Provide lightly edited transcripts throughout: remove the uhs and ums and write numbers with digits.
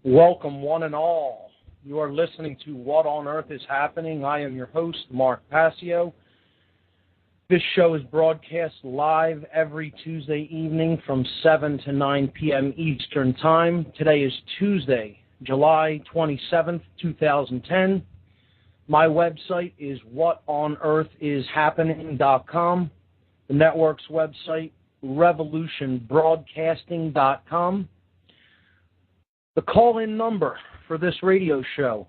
Welcome, one and all. You are listening to What on Earth is Happening. I am your host, Mark Passio. This show is broadcast live every Tuesday evening from 7 to 9 p.m. Eastern Time. Today is Tuesday, July 27th, 2010. My website is whatonearthishappening.com. The network's website, revolutionbroadcasting.com. The call-in number for this radio show,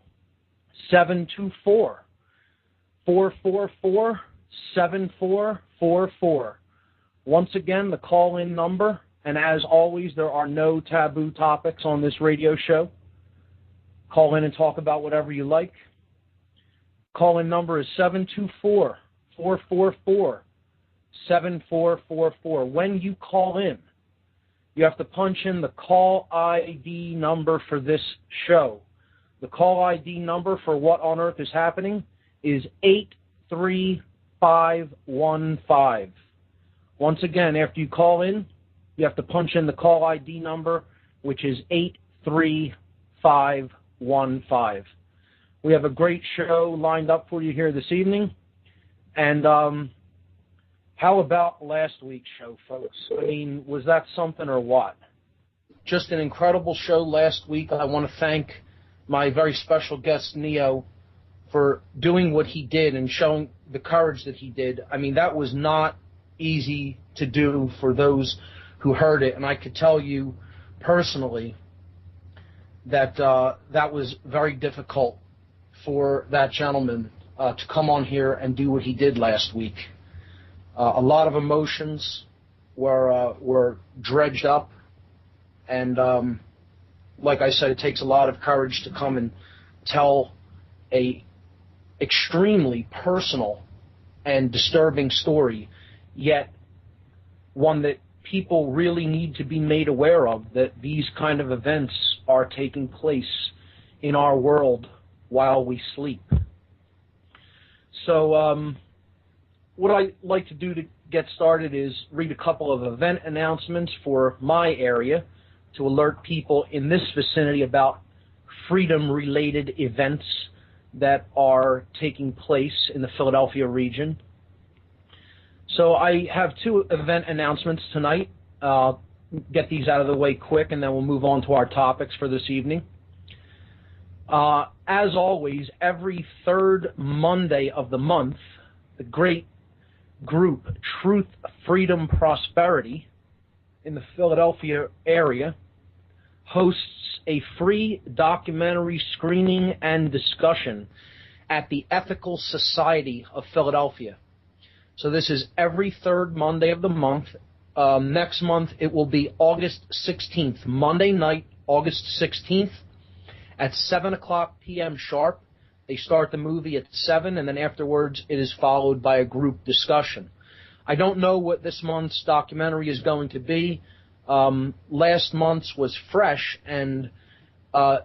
724-444-7444. Once again, the call-in number, and as always, there are no taboo topics on this radio show. Call in and talk about whatever you like. Call-in number is 724-444-7444. When you call in, you have to punch in the call ID number for this show. The call ID number for What on Earth is Happening is 83515. Once again, after you call in, you have to punch in the call ID number, which is 83515. We have a great show lined up for you here this evening. And how about last week's show, folks? I mean, was that something or what? Just an incredible show last week. I want to thank my very special guest, Neo, for doing what he did and showing the courage that he did. I mean, that was not easy to do for those who heard it. And I could tell you personally that that was very difficult for that gentleman to come on here and do what he did last week. A lot of emotions were dredged up, and like I said, it takes a lot of courage to come and tell a extremely personal and disturbing story, yet one that people really need to be made aware of, that these kind of events are taking place in our world while we sleep. So, what I like to do to get started is read a couple of event announcements for my area to alert people in this vicinity about freedom-related events that are taking place in the Philadelphia region. So I have two event announcements tonight. Get these out of the way quick, and then we'll move on to our topics for this evening. As always, every third Monday of the month, the great group Truth, Freedom, Prosperity in the Philadelphia area hosts a free documentary screening and discussion at the Ethical Society of Philadelphia. So this is every third Monday of the month. Next month it will be August 16th, Monday night, August 16th at 7 o'clock p.m. sharp. They start the movie at 7, and then afterwards it is followed by a group discussion. I don't know what this month's documentary is going to be. Last month's was fresh, and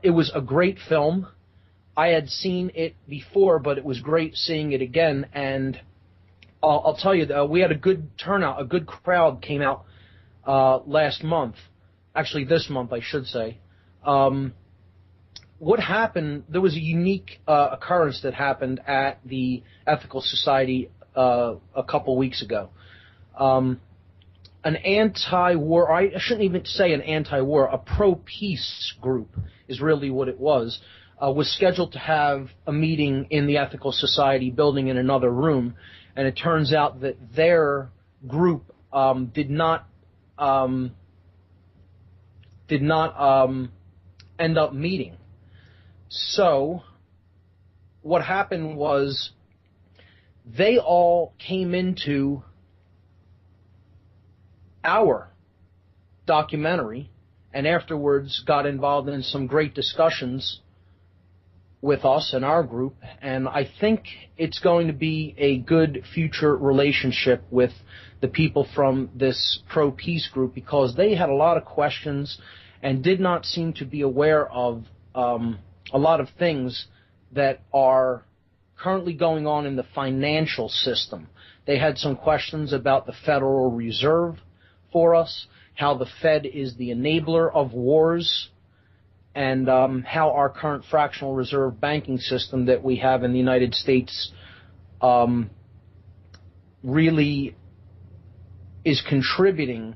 it was a great film. I had seen it before, but it was great seeing it again, and I'll tell you, we had a good turnout, a good crowd came out last month. Actually, this month, I should say. What happened, there was a unique occurrence that happened at the Ethical Society a couple weeks ago. An anti-war, I shouldn't even say an anti-war, a pro-peace group is really what it was scheduled to have a meeting in the Ethical Society building in another room, and it turns out that their group did not end up meeting. So what happened was they all came into our documentary and afterwards got involved in some great discussions with us and our group, and I think it's going to be a good future relationship with the people from this pro-peace group, because they had a lot of questions and did not seem to be aware of a lot of things that are currently going on in the financial system. They had some questions about the Federal Reserve for us, how the Fed is the enabler of wars, and how our current fractional reserve banking system that we have in the United States really is contributing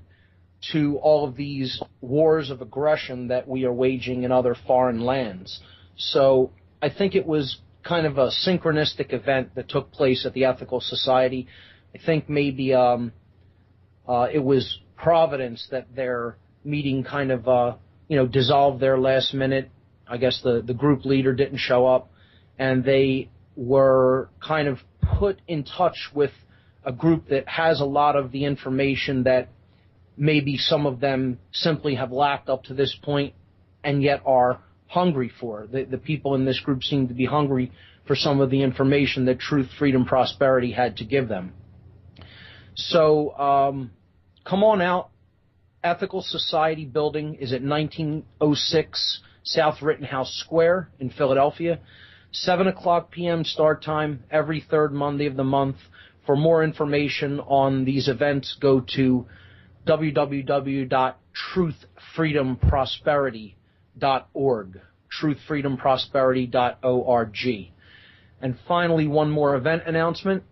to all of these wars of aggression that we are waging in other foreign lands. So I think it was kind of a synchronistic event that took place at the Ethical Society. I think maybe it was Providence that their meeting kind of dissolved there last minute. I guess the group leader didn't show up, and they were kind of put in touch with a group that has a lot of the information that maybe some of them simply have lacked up to this point and yet are hungry for. The people in this group seem to be hungry for some of the information that Truth, Freedom, Prosperity had to give them. So come on out. Ethical Society building is at 1906 South Rittenhouse Square in Philadelphia. 7 o'clock p.m. start time every third Monday of the month. For more information on these events, go to www.truthfreedomprosperity.org, truthfreedomprosperity.org. And finally, one more event announcement.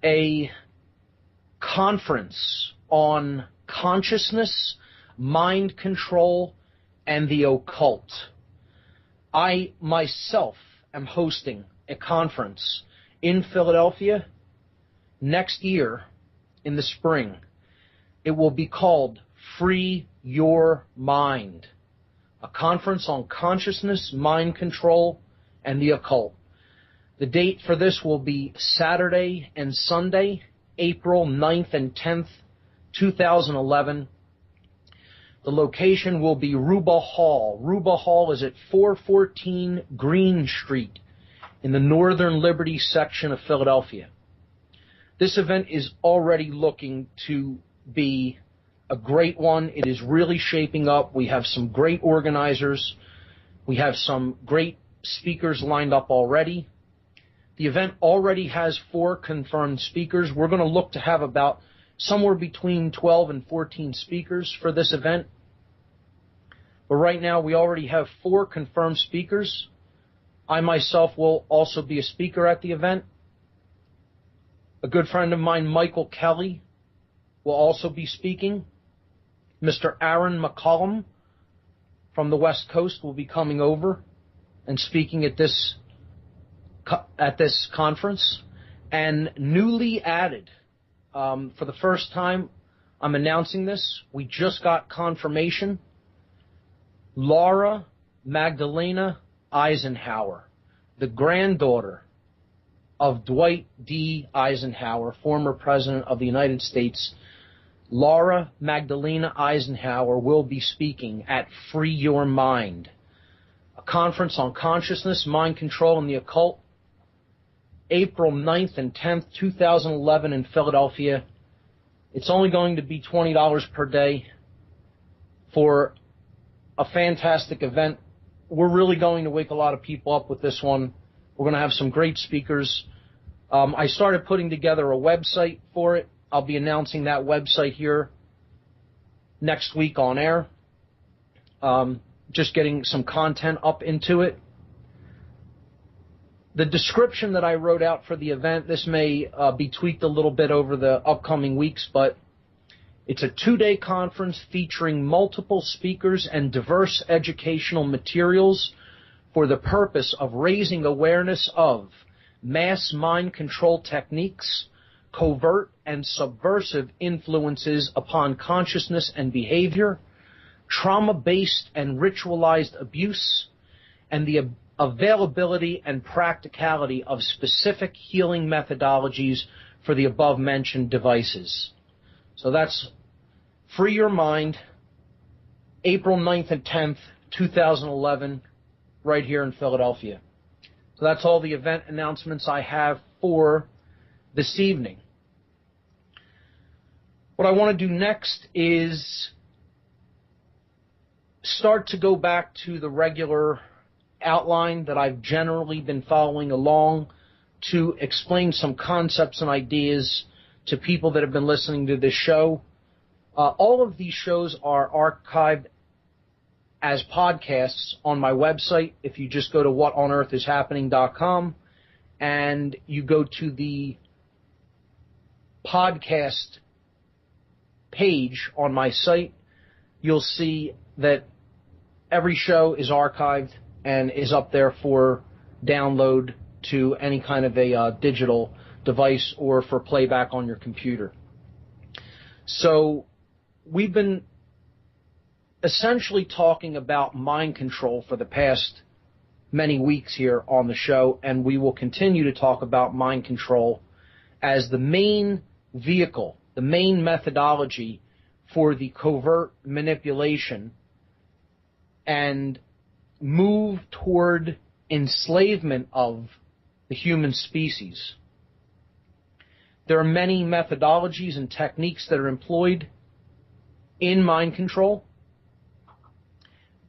A conference on consciousness, mind control, and the occult. I myself am hosting a conference in Philadelphia next year in the spring. It will be called Free Your Mind, a conference on consciousness, mind control, and the occult. The date for this will be Saturday and Sunday, April 9th and 10th, 2011. The location will be Ruba Hall. Ruba Hall is at 414 Green Street in the Northern Liberty section of Philadelphia. This event is already looking to be a great one. It is really shaping up. We have some great organizers. We have some great speakers lined up already. The event already has 4 confirmed speakers. We're going to look to have about somewhere between 12 and 14 speakers for this event. But right now we already have 4 confirmed speakers. I myself will also be a speaker at the event. A good friend of mine, Michael Kelly, will also be speaking. Mr. Aaron McCollum from the West Coast will be coming over and speaking at this conference. And newly added, for the first time, I'm announcing this. We just got confirmation. Laura Magdalena Eisenhower, the granddaughter of Dwight D. Eisenhower, former President of the United States. Laura Magdalena Eisenhower will be speaking at Free Your Mind, a conference on consciousness, mind control, and the occult, April 9th and 10th, 2011 in Philadelphia. It's only going to be $20 per day for a fantastic event. We're really going to wake a lot of people up with this one. We're going to have some great speakers. I started putting together a website for it. I'll be announcing that website here next week on air. Just getting some content up into it. The description that I wrote out for the event, this may be tweaked a little bit over the upcoming weeks, but it's a 2-day conference featuring multiple speakers and diverse educational materials for the purpose of raising awareness of mass mind control techniques, covert and subversive influences upon consciousness and behavior, trauma-based and ritualized abuse, and the availability and practicality of specific healing methodologies for the above-mentioned devices. So that's Free Your Mind, April 9th and 10th, 2011, right here in Philadelphia. So that's all the event announcements I have for this evening. What I want to do next is start to go back to the regular outline that I've generally been following along to explain some concepts and ideas to people that have been listening to this show. All of these shows are archived as podcasts on my website. If you just go to whatonearthishappening.com and you go to the podcast page on my site, you'll see that every show is archived and is up there for download to any kind of a digital device or for playback on your computer. So we've been essentially talking about mind control for the past many weeks here on the show, and we will continue to talk about mind control as the main vehicle, the main methodology for the covert manipulation and move toward enslavement of the human species. There are many methodologies and techniques that are employed in mind control,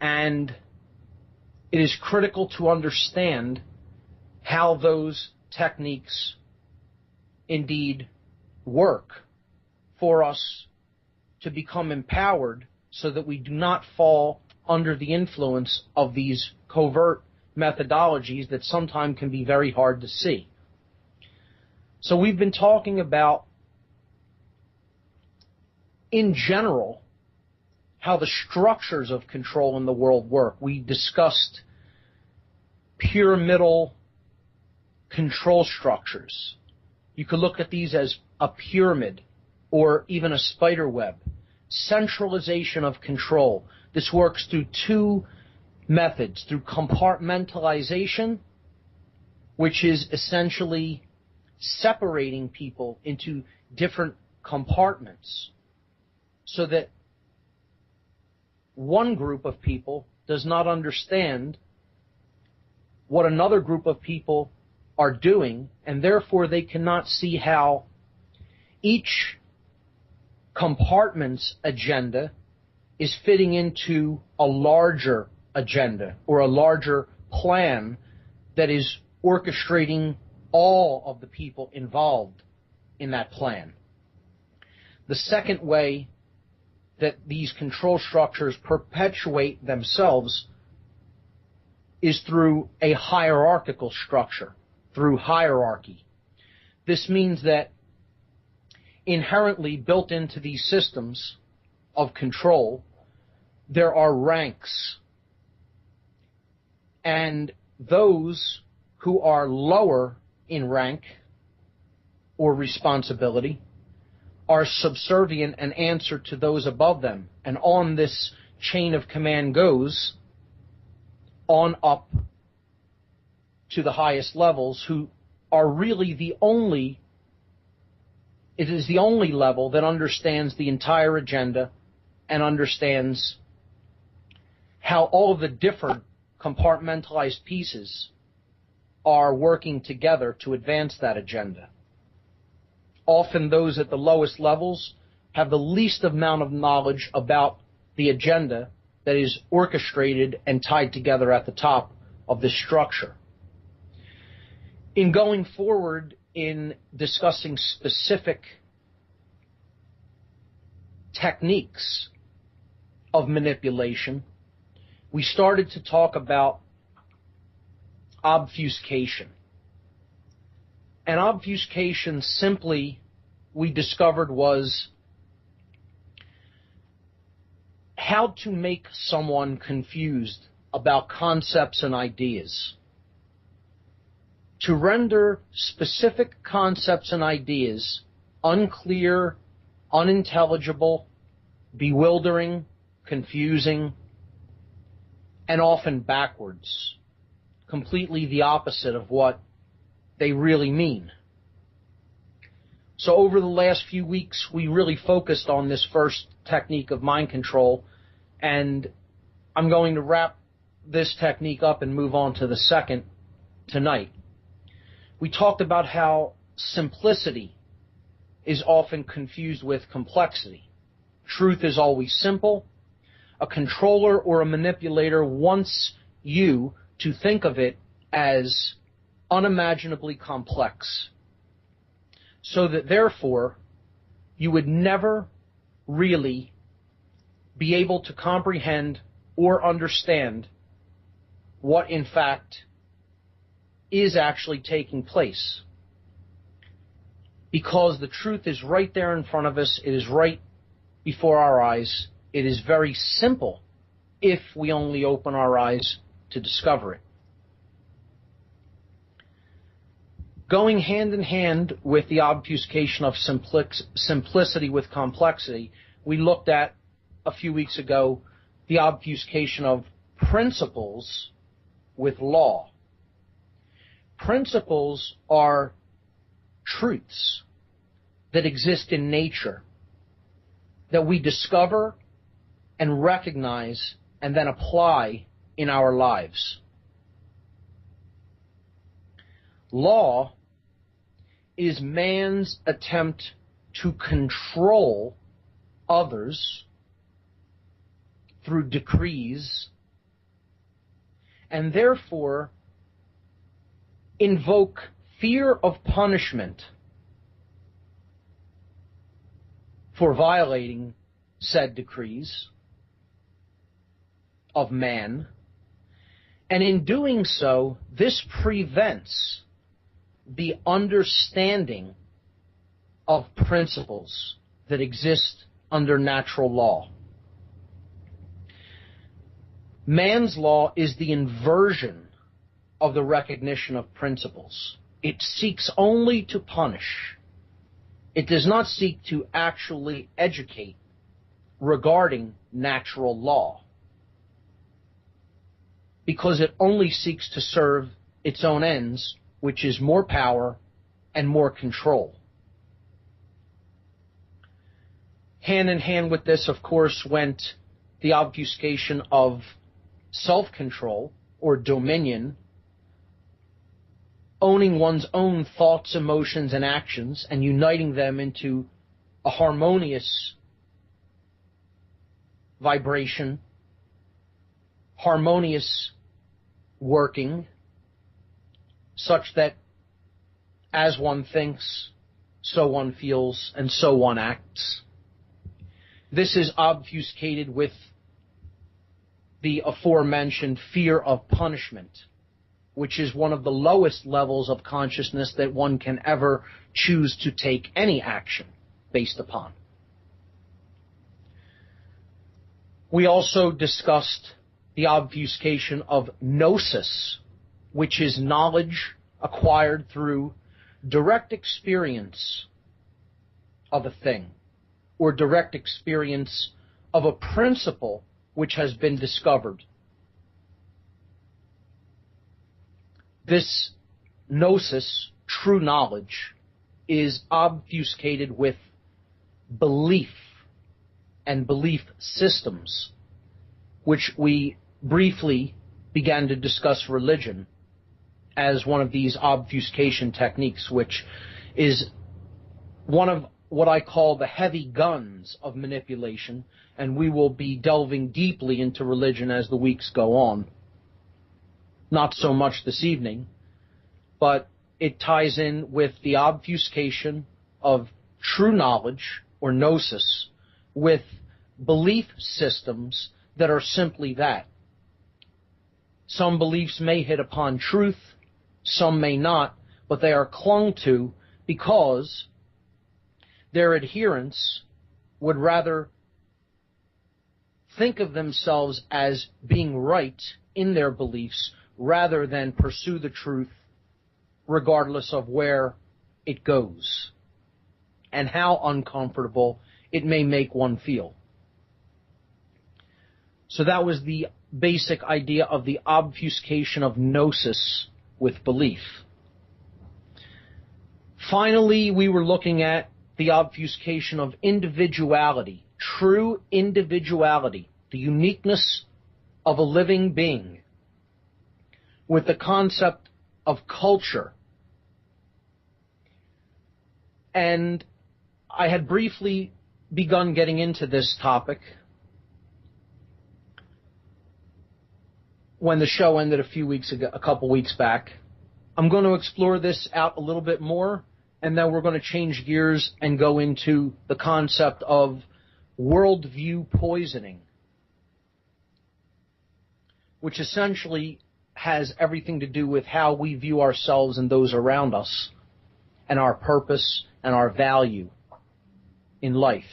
and it is critical to understand how those techniques indeed work for us to become empowered so that we do not fall under the influence of these covert methodologies that sometimes can be very hard to see. So we've been talking about, in general, how the structures of control in the world work. We discussed pyramidal control structures. You could look at these as a pyramid or even a spider web. Centralization of control. This works through two methods, through compartmentalization, which is essentially separating people into different compartments so that one group of people does not understand what another group of people are doing, and therefore they cannot see how each compartment's agenda is fitting into a larger agenda or a larger plan that is orchestrating all of the people involved in that plan. The second way that these control structures perpetuate themselves is through a hierarchical structure, through hierarchy. This means that inherently built into these systems of control, there are ranks. And those who are lower in rank or responsibility are subservient and answer to those above them. And on this chain of command goes on up to the highest levels, who are really it is the only level that understands the entire agenda and understands how all of the different compartmentalized pieces are working together to advance that agenda. Often those at the lowest levels have the least amount of knowledge about the agenda that is orchestrated and tied together at the top of this structure. In going forward in discussing specific techniques of manipulation, we started to talk about obfuscation. And obfuscation simply, we discovered, was how to make someone confused about concepts and ideas. To render specific concepts and ideas unclear, unintelligible, bewildering, confusing, and often backwards. Completely the opposite of what they really mean. So over the last few weeks, we really focused on this first technique of mind control, and I'm going to wrap this technique up and move on to the second tonight. We talked about how simplicity is often confused with complexity. Truth is always simple. A controller or a manipulator wants you to think of it as unimaginably complex, so that therefore you would never really be able to comprehend or understand what in fact is actually taking place. Because the truth is right there in front of us. It is right before our eyes. It is very simple if we only open our eyes to discover it. Going hand in hand with the obfuscation of simplicity with complexity, we looked at a few weeks ago the obfuscation of principles with law. Principles are truths that exist in nature that we discover and recognize and then apply in our lives. Law is man's attempt to control others through decrees and therefore invoke fear of punishment for violating said decrees of man. And in doing so, this prevents the understanding of principles that exist under natural law. Man's law is the inversion of the recognition of principles. It seeks only to punish. It does not seek to actually educate regarding natural law, because it only seeks to serve its own ends, which is more power and more control. Hand in hand with this, of course, went the obfuscation of self-control or dominion, owning one's own thoughts, emotions, and actions and uniting them into a harmonious vibration, harmonious working, such that as one thinks, so one feels, and so one acts. This is obfuscated with the aforementioned fear of punishment, which is one of the lowest levels of consciousness that one can ever choose to take any action based upon. We also discussed the obfuscation of gnosis, which is knowledge acquired through direct experience of a thing, or direct experience of a principle which has been discovered. This gnosis, true knowledge, is obfuscated with belief and belief systems, which we briefly began to discuss religion as one of these obfuscation techniques, which is one of what I call the heavy guns of manipulation, and we will be delving deeply into religion as the weeks go on. Not so much this evening, but it ties in with the obfuscation of true knowledge, or gnosis, with belief systems that are simply that. Some beliefs may hit upon truth, some may not, but they are clung to because their adherents would rather think of themselves as being right in their beliefs rather than pursue the truth regardless of where it goes and how uncomfortable it may make one feel. So that was the basic idea of the obfuscation of gnosis with belief. Finally, we were looking at the obfuscation of individuality, true individuality, the uniqueness of a living being, with the concept of culture. And I had briefly begun getting into this topic when the show ended a couple weeks back. I'm going to explore this out a little bit more, and then we're going to change gears and go into the concept of worldview poisoning. which essentially has everything to do with how we view ourselves and those around us, and our purpose and our value in life.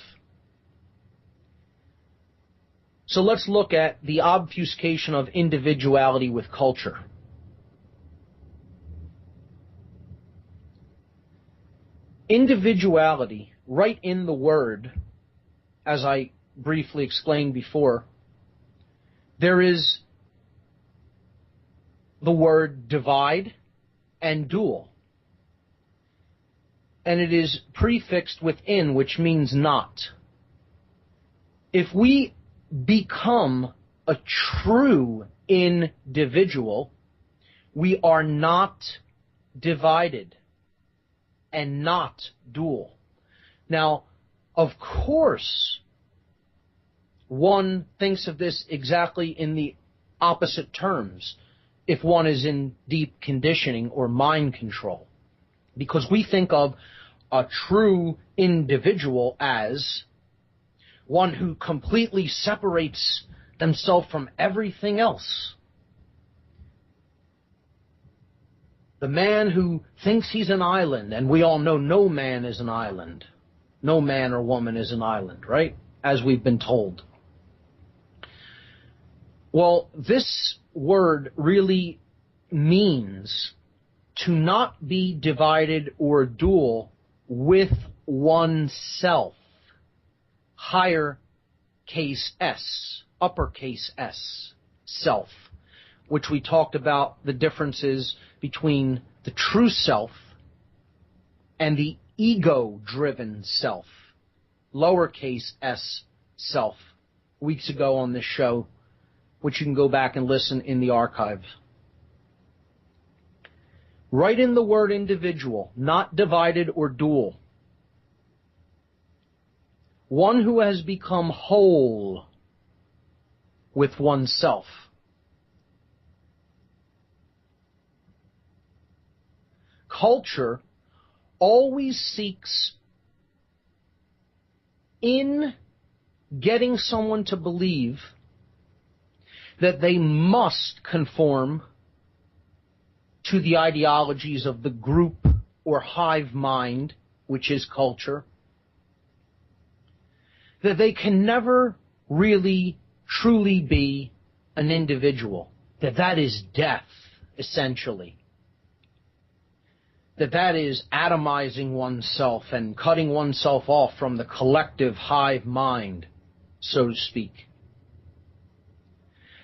So let's look at the obfuscation of individuality with culture. Individuality, right in the word, as I briefly explained before, there is the word divide and dual. And it is prefixed with in, which means not. If we become a true individual, we are not divided and not dual. Now, of course, one thinks of this exactly in the opposite terms if one is in deep conditioning or mind control. Because we think of a true individual as one who completely separates themselves from everything else. The man who thinks he's an island, and we all know no man is an island. No man or woman is an island, right? As we've been told. Well, this word really means to not be divided or dual with oneself. Higher case S, uppercase S, self, which we talked about the differences between the true self and the ego-driven self, lowercase s self, weeks ago on this show, which you can go back and listen in the archive. Right in the word individual, not divided or dual. One who has become whole with oneself. Culture always seeks in getting someone to believe that they must conform to the ideologies of the group or hive mind, which is culture, that they can never really truly be an individual, that is death, essentially. That is atomizing oneself and cutting oneself off from the collective hive mind, so to speak.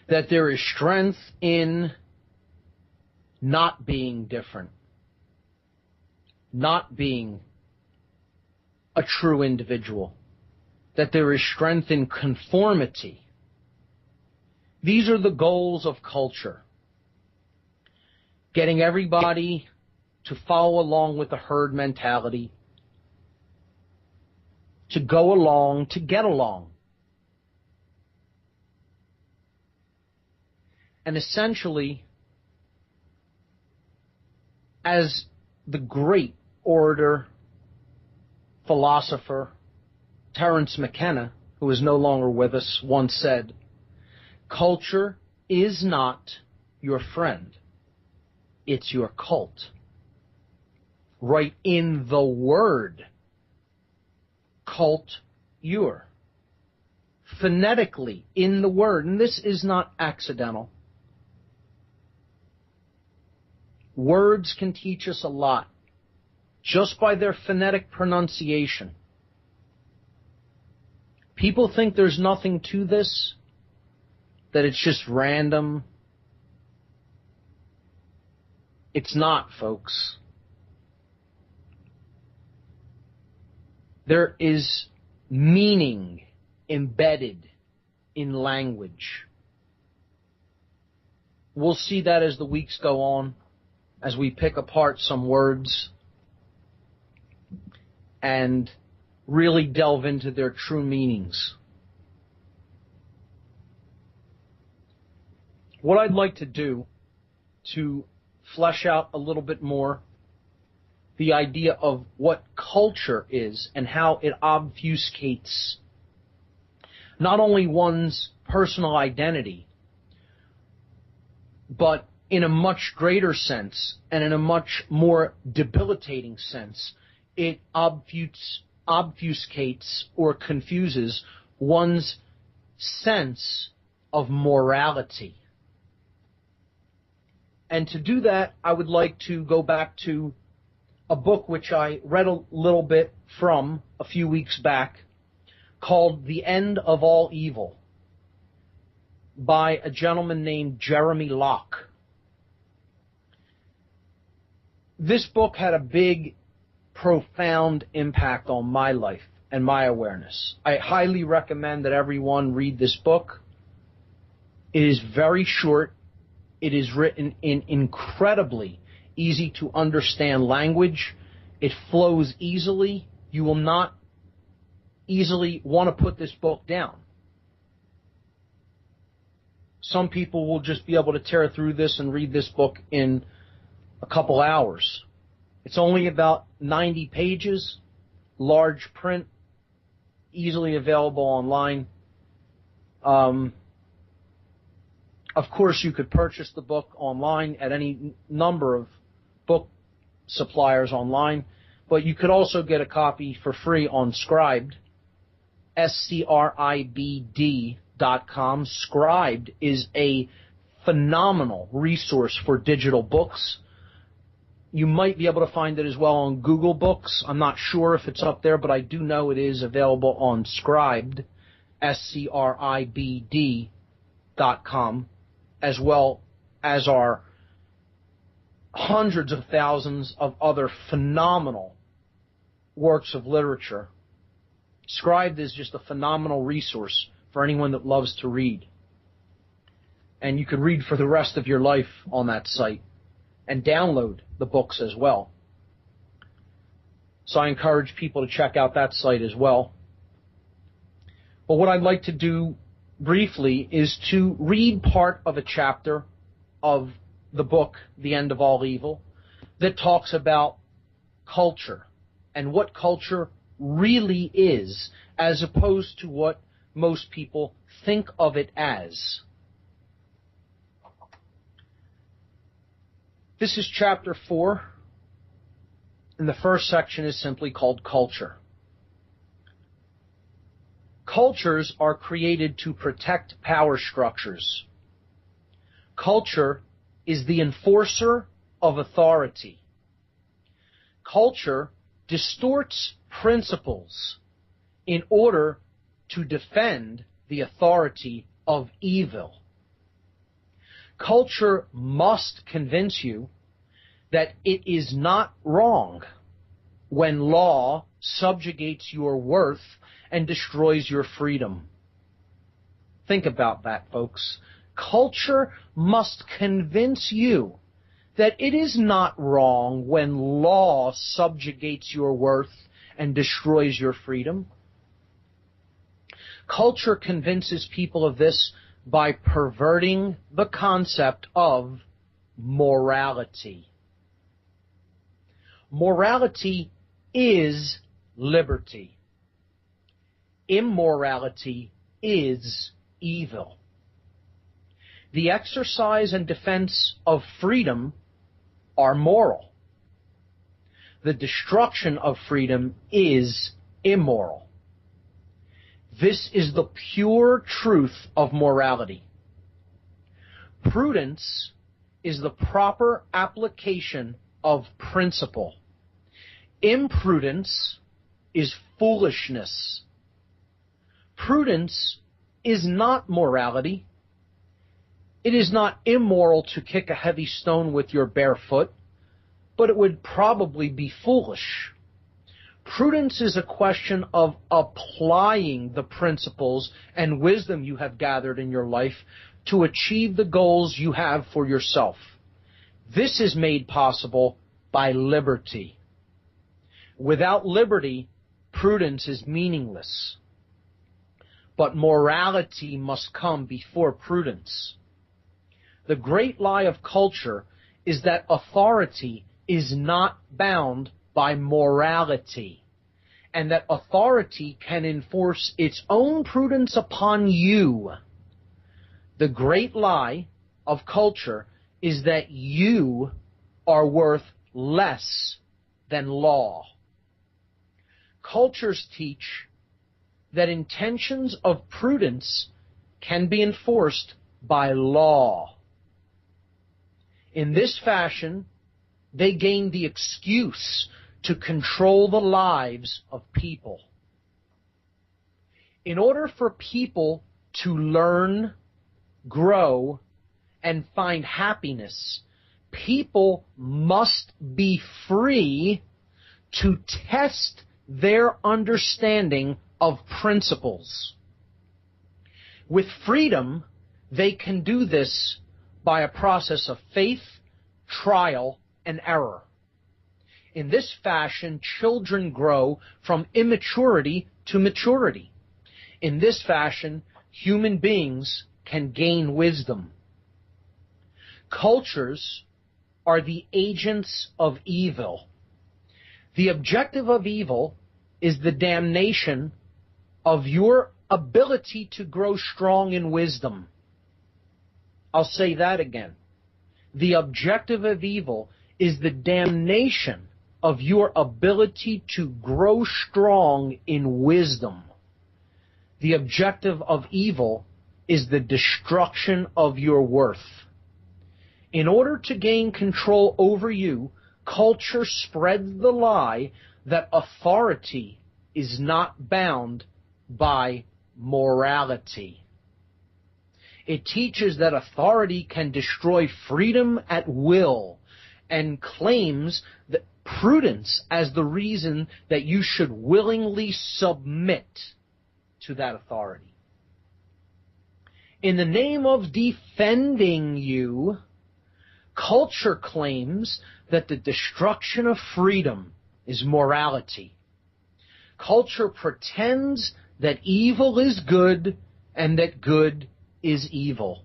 That there is strength in not being different, not being a true individual, that there is strength in conformity. These are the goals of culture. Getting everybody to follow along with the herd mentality, to go along, to get along. And essentially, as the great orator, philosopher, Terence McKenna, who is no longer with us, once said, culture is not your friend, it's your cult. Right in the word, cult, your. Phonetically, in the word, and this is not accidental. Words can teach us a lot, just by their phonetic pronunciation. People think there's nothing to this, that it's just random. It's not, folks. There is meaning embedded in language. We'll see that as the weeks go on, as we pick apart some words and really delve into their true meanings. What I'd like to do to flesh out a little bit more the idea of what culture is and how it obfuscates not only one's personal identity, but in a much greater sense and in a much more debilitating sense, it obfuscates or confuses one's sense of morality. And to do that, I would like to go back to a book which I read a little bit from a few weeks back called The End of All Evil by a gentleman named Jeremy Locke. This book had a big, profound impact on my life and my awareness. I highly recommend that everyone read this book. It is very short. It is written in incredibly easy to understand language. It flows easily. You will not easily want to put this book down. Some people will just be able to tear through this and read this book in a couple hours. It's only about 90 pages, large print, easily available online. Of course, you could purchase the book online at any number of book suppliers online, but you could also get a copy for free on Scribd, SCRIBD.com. Scribd is a phenomenal resource for digital books. You might be able to find it as well on Google Books. I'm not sure if it's up there, but I do know it is available on Scribd, SCRIBD.com, as well as are hundreds of thousands of other phenomenal works of literature. Scribd is just a phenomenal resource for anyone that loves to read. And you could read for the rest of your life on that site and download the books as well. So I encourage people to check out that site as well. But what I'd like to do briefly is to read part of a chapter of the book, The End of All Evil, that talks about culture and what culture really is, as opposed to what most people think of it as. This is chapter 4, and the first section is simply called Culture. Cultures are created to protect power structures. Culture is the enforcer of authority. Culture distorts principles in order to defend the authority of evil. Culture must convince you that it is not wrong when law subjugates your worth and destroys your freedom. Think about that, folks. Culture must convince you that it is not wrong when law subjugates your worth and destroys your freedom. Culture convinces people of this by perverting the concept of morality. Morality is liberty. Immorality is evil. The exercise and defense of freedom are moral. The destruction of freedom is immoral. This is the pure truth of morality. Prudence is the proper application of principle. Imprudence is foolishness. Prudence is not morality. It is not immoral to kick a heavy stone with your bare foot, but it would probably be foolish. Prudence is a question of applying the principles and wisdom you have gathered in your life to achieve the goals you have for yourself. This is made possible by liberty. Without liberty, prudence is meaningless. But morality must come before prudence. The great lie of culture is that authority is not bound by morality, and that authority can enforce its own prudence upon you. The great lie of culture is that you are worth less than law. Cultures teach that intentions of prudence can be enforced by law. In this fashion, they gain the excuse to control the lives of people. In order for people to learn, grow, and find happiness, people must be free to test their understanding of principles. With freedom, they can do this by a process of faith, trial, and error. In this fashion, children grow from immaturity to maturity. In this fashion, human beings can gain wisdom. Cultures are the agents of evil. The objective of evil is the damnation of your ability to grow strong in wisdom. I'll say that again. The objective of evil is the damnation of your ability to grow strong in wisdom. The objective of evil is the destruction of your worth. In order to gain control over you, culture spreads the lie that authority is not bound by morality. It teaches that authority can destroy freedom at will and claims that prudence as the reason that you should willingly submit to that authority. In the name of defending you, culture claims that the destruction of freedom is morality. Culture pretends that evil is good and that good is evil.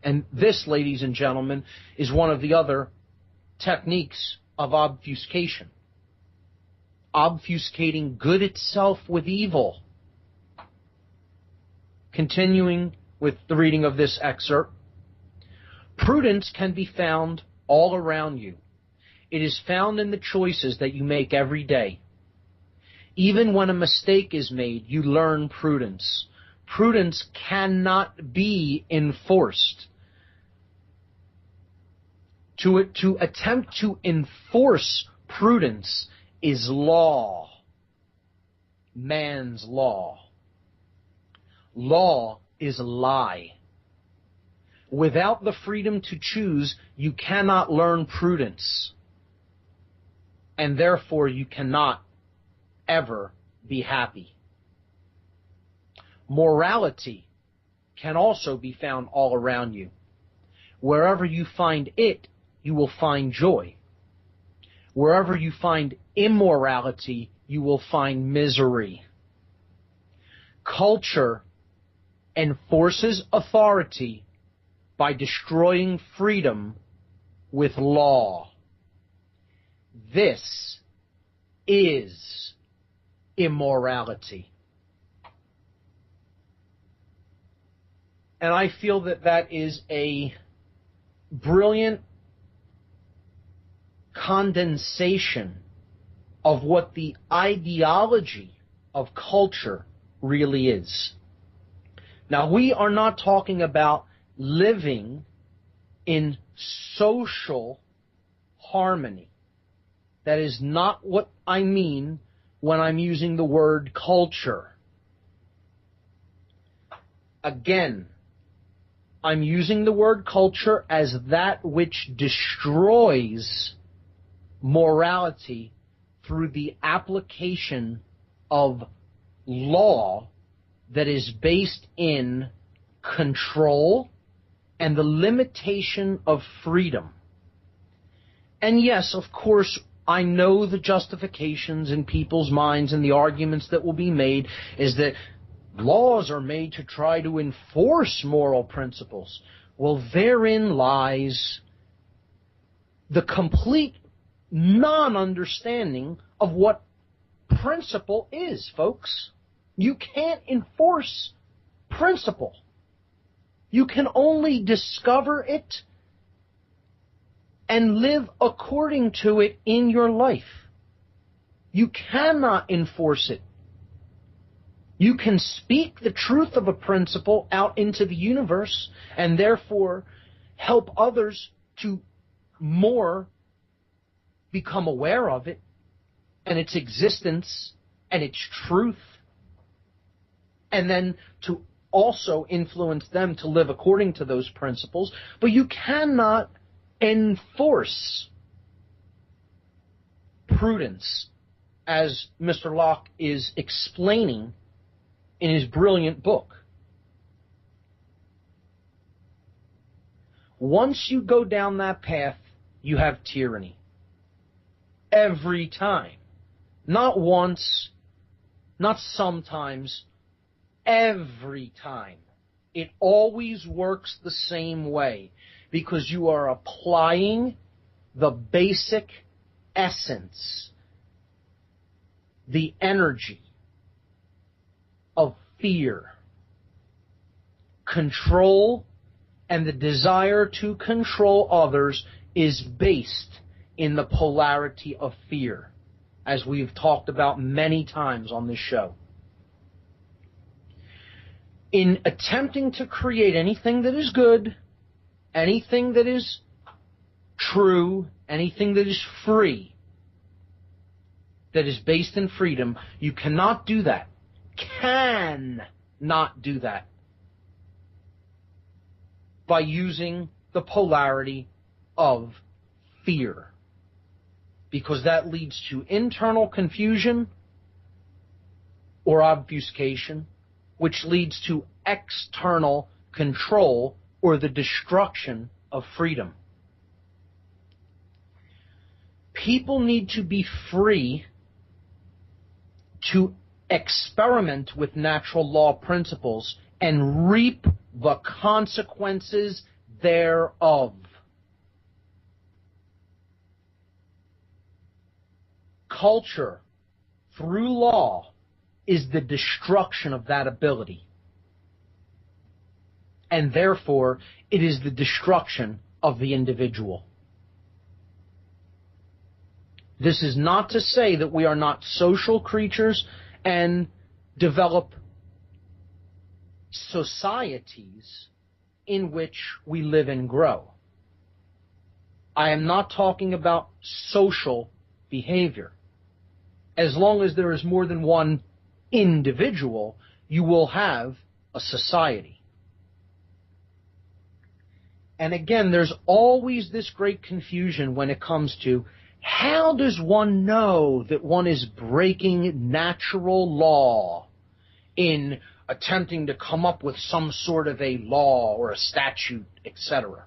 And this, ladies and gentlemen, is one of the other techniques of obfuscation. Obfuscating good itself with evil. Continuing with the reading of this excerpt. Prudence can be found all around you. It is found in the choices that you make every day. Even when a mistake is made, you learn prudence. Prudence cannot be enforced. To attempt to enforce prudence is law. Man's law. Law is a lie. Without the freedom to choose, you cannot learn prudence. And therefore, you cannot ever be happy. Morality can also be found all around you. Wherever you find it, you will find joy. Wherever you find immorality, you will find misery. Culture enforces authority by destroying freedom with law. This is immorality. And I feel that that is a brilliant condensation of what the ideology of culture really is. Now, we are not talking about living in social harmony. That is not what I mean when I'm using the word culture. Again, I'm using the word culture as that which destroys morality through the application of law that is based in control and the limitation of freedom. And yes, of course, I know the justifications in people's minds and the arguments that will be made is that laws are made to try to enforce moral principles. Well, therein lies the complete non-understanding of what principle is, folks. You can't enforce principle. You can only discover it and live according to it in your life. You cannot enforce it. You can speak the truth of a principle out into the universe and therefore help others to more become aware of it and its existence and its truth, and then to also influence them to live according to those principles. But you cannot enforce prudence, as Mr. Locke is explaining in his brilliant book. Once you go down that path, you have tyranny. Every time. Not once, not sometimes, every time. It always works the same way, because you are applying the basic essence, the energy of fear, control, and the desire to control others is based in the polarity of fear, as we've talked about many times on this show. In attempting to create anything that is good, anything that is true, anything that is free, that is based in freedom, you cannot do that. Cannot do that by using the polarity of fear, because that leads to internal confusion or obfuscation, which leads to external control or the destruction of freedom. People need to be free to experiment with natural law principles and reap the consequences thereof. Culture, through law, is the destruction of that ability. And therefore, it is the destruction of the individual. This is not to say that we are not social creatures and develop societies in which we live and grow. I am not talking about social behavior. As long as there is more than one individual, you will have a society. And again, there's always this great confusion when it comes to how does one know that one is breaking natural law in attempting to come up with some sort of a law or a statute, etc.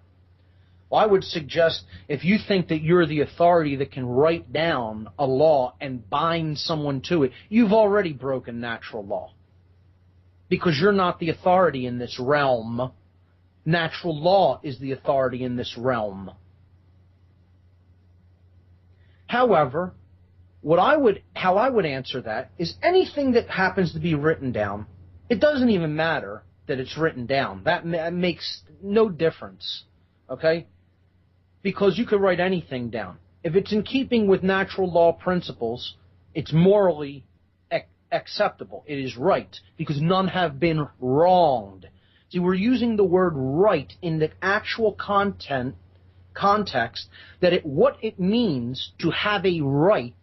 Well, I would suggest if you think that you're the authority that can write down a law and bind someone to it, you've already broken natural law, because you're not the authority in this realm. Natural law is the authority in this realm. However, how I would answer that is anything that happens to be written down, it doesn't even matter that it's written down. That makes no difference, okay? Because you could write anything down. If it's in keeping with natural law principles, it's morally acceptable. It is right, because none have been wronged. See, we're using the word right in the actual context that what it means to have a right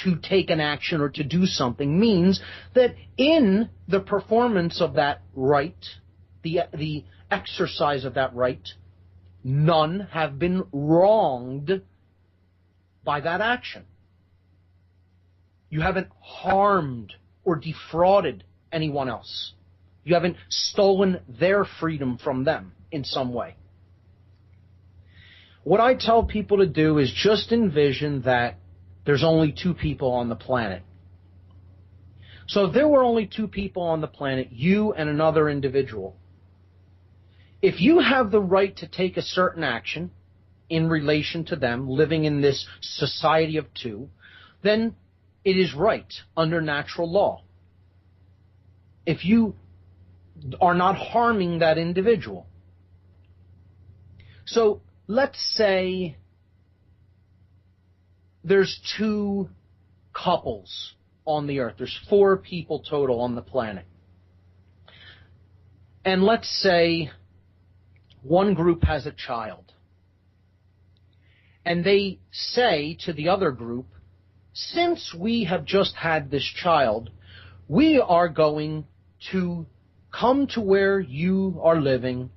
to take an action or to do something means that in the performance of that right, the exercise of that right, none have been wronged by that action. You haven't harmed or defrauded anyone else. You haven't stolen their freedom from them in some way. What I tell people to do is just envision that there's only two people on the planet. So if there were only two people on the planet, you and another individual, if you have the right to take a certain action in relation to them, living in this society of two, then it is right under natural law. If you are not harming that individual. So let's say there's 2 couples on the earth. There's 4 people total on the planet. And let's say one group has a child. And they say to the other group, since we have just had this child, we are going to come to where you are living,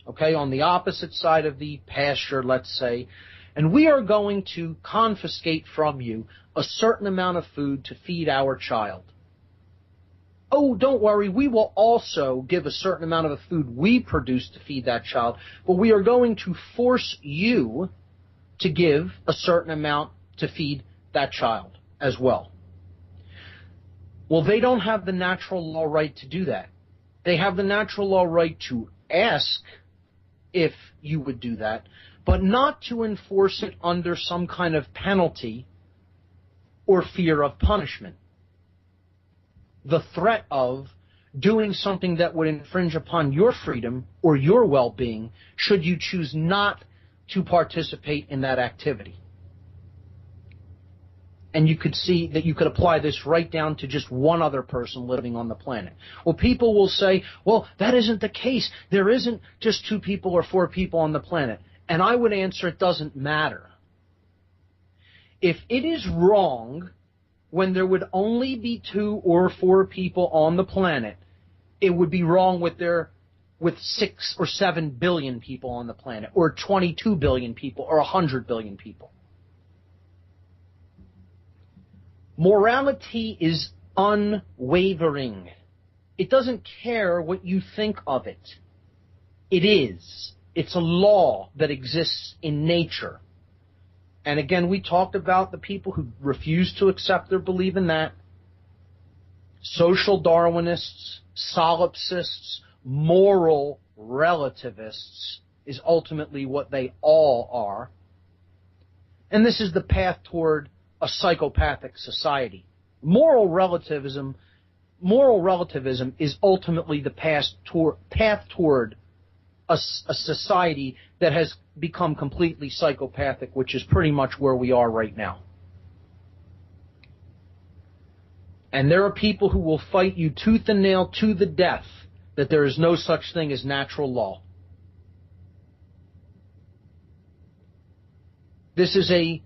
okay, on the opposite side of the pasture, let's say, and we are going to confiscate from you a certain amount of food to feed our child. Oh, don't worry, we will also give a certain amount of the food we produce to feed that child, but we are going to force you to give a certain amount to feed that child as well. Well, they don't have the natural law right to do that. They have the natural law right to ask if you would do that, but not to enforce it under some kind of penalty or fear of punishment. The threat of doing something that would infringe upon your freedom or your well-being should you choose not to participate in that activity. And you could see that you could apply this right down to just one other person living on the planet. Well, people will say, well, that isn't the case. There isn't just 2 people or 4 people on the planet. And I would answer, it doesn't matter. If it is wrong when there would only be 2 or 4 people on the planet, it would be wrong with 6 or 7 billion people on the planet, or 22 billion people, or 100 billion people. Morality is unwavering. It doesn't care what you think of it. It is. It's a law that exists in nature. And again, we talked about the people who refuse to accept or believe in that. Social Darwinists, solipsists, moral relativists is ultimately what they all are. And this is the path toward a psychopathic society. Moral relativism is ultimately the path toward a society that has become completely psychopathic, which is pretty much where we are right now. And there are people who will fight you tooth and nail to the death that there is no such thing as natural law. This is a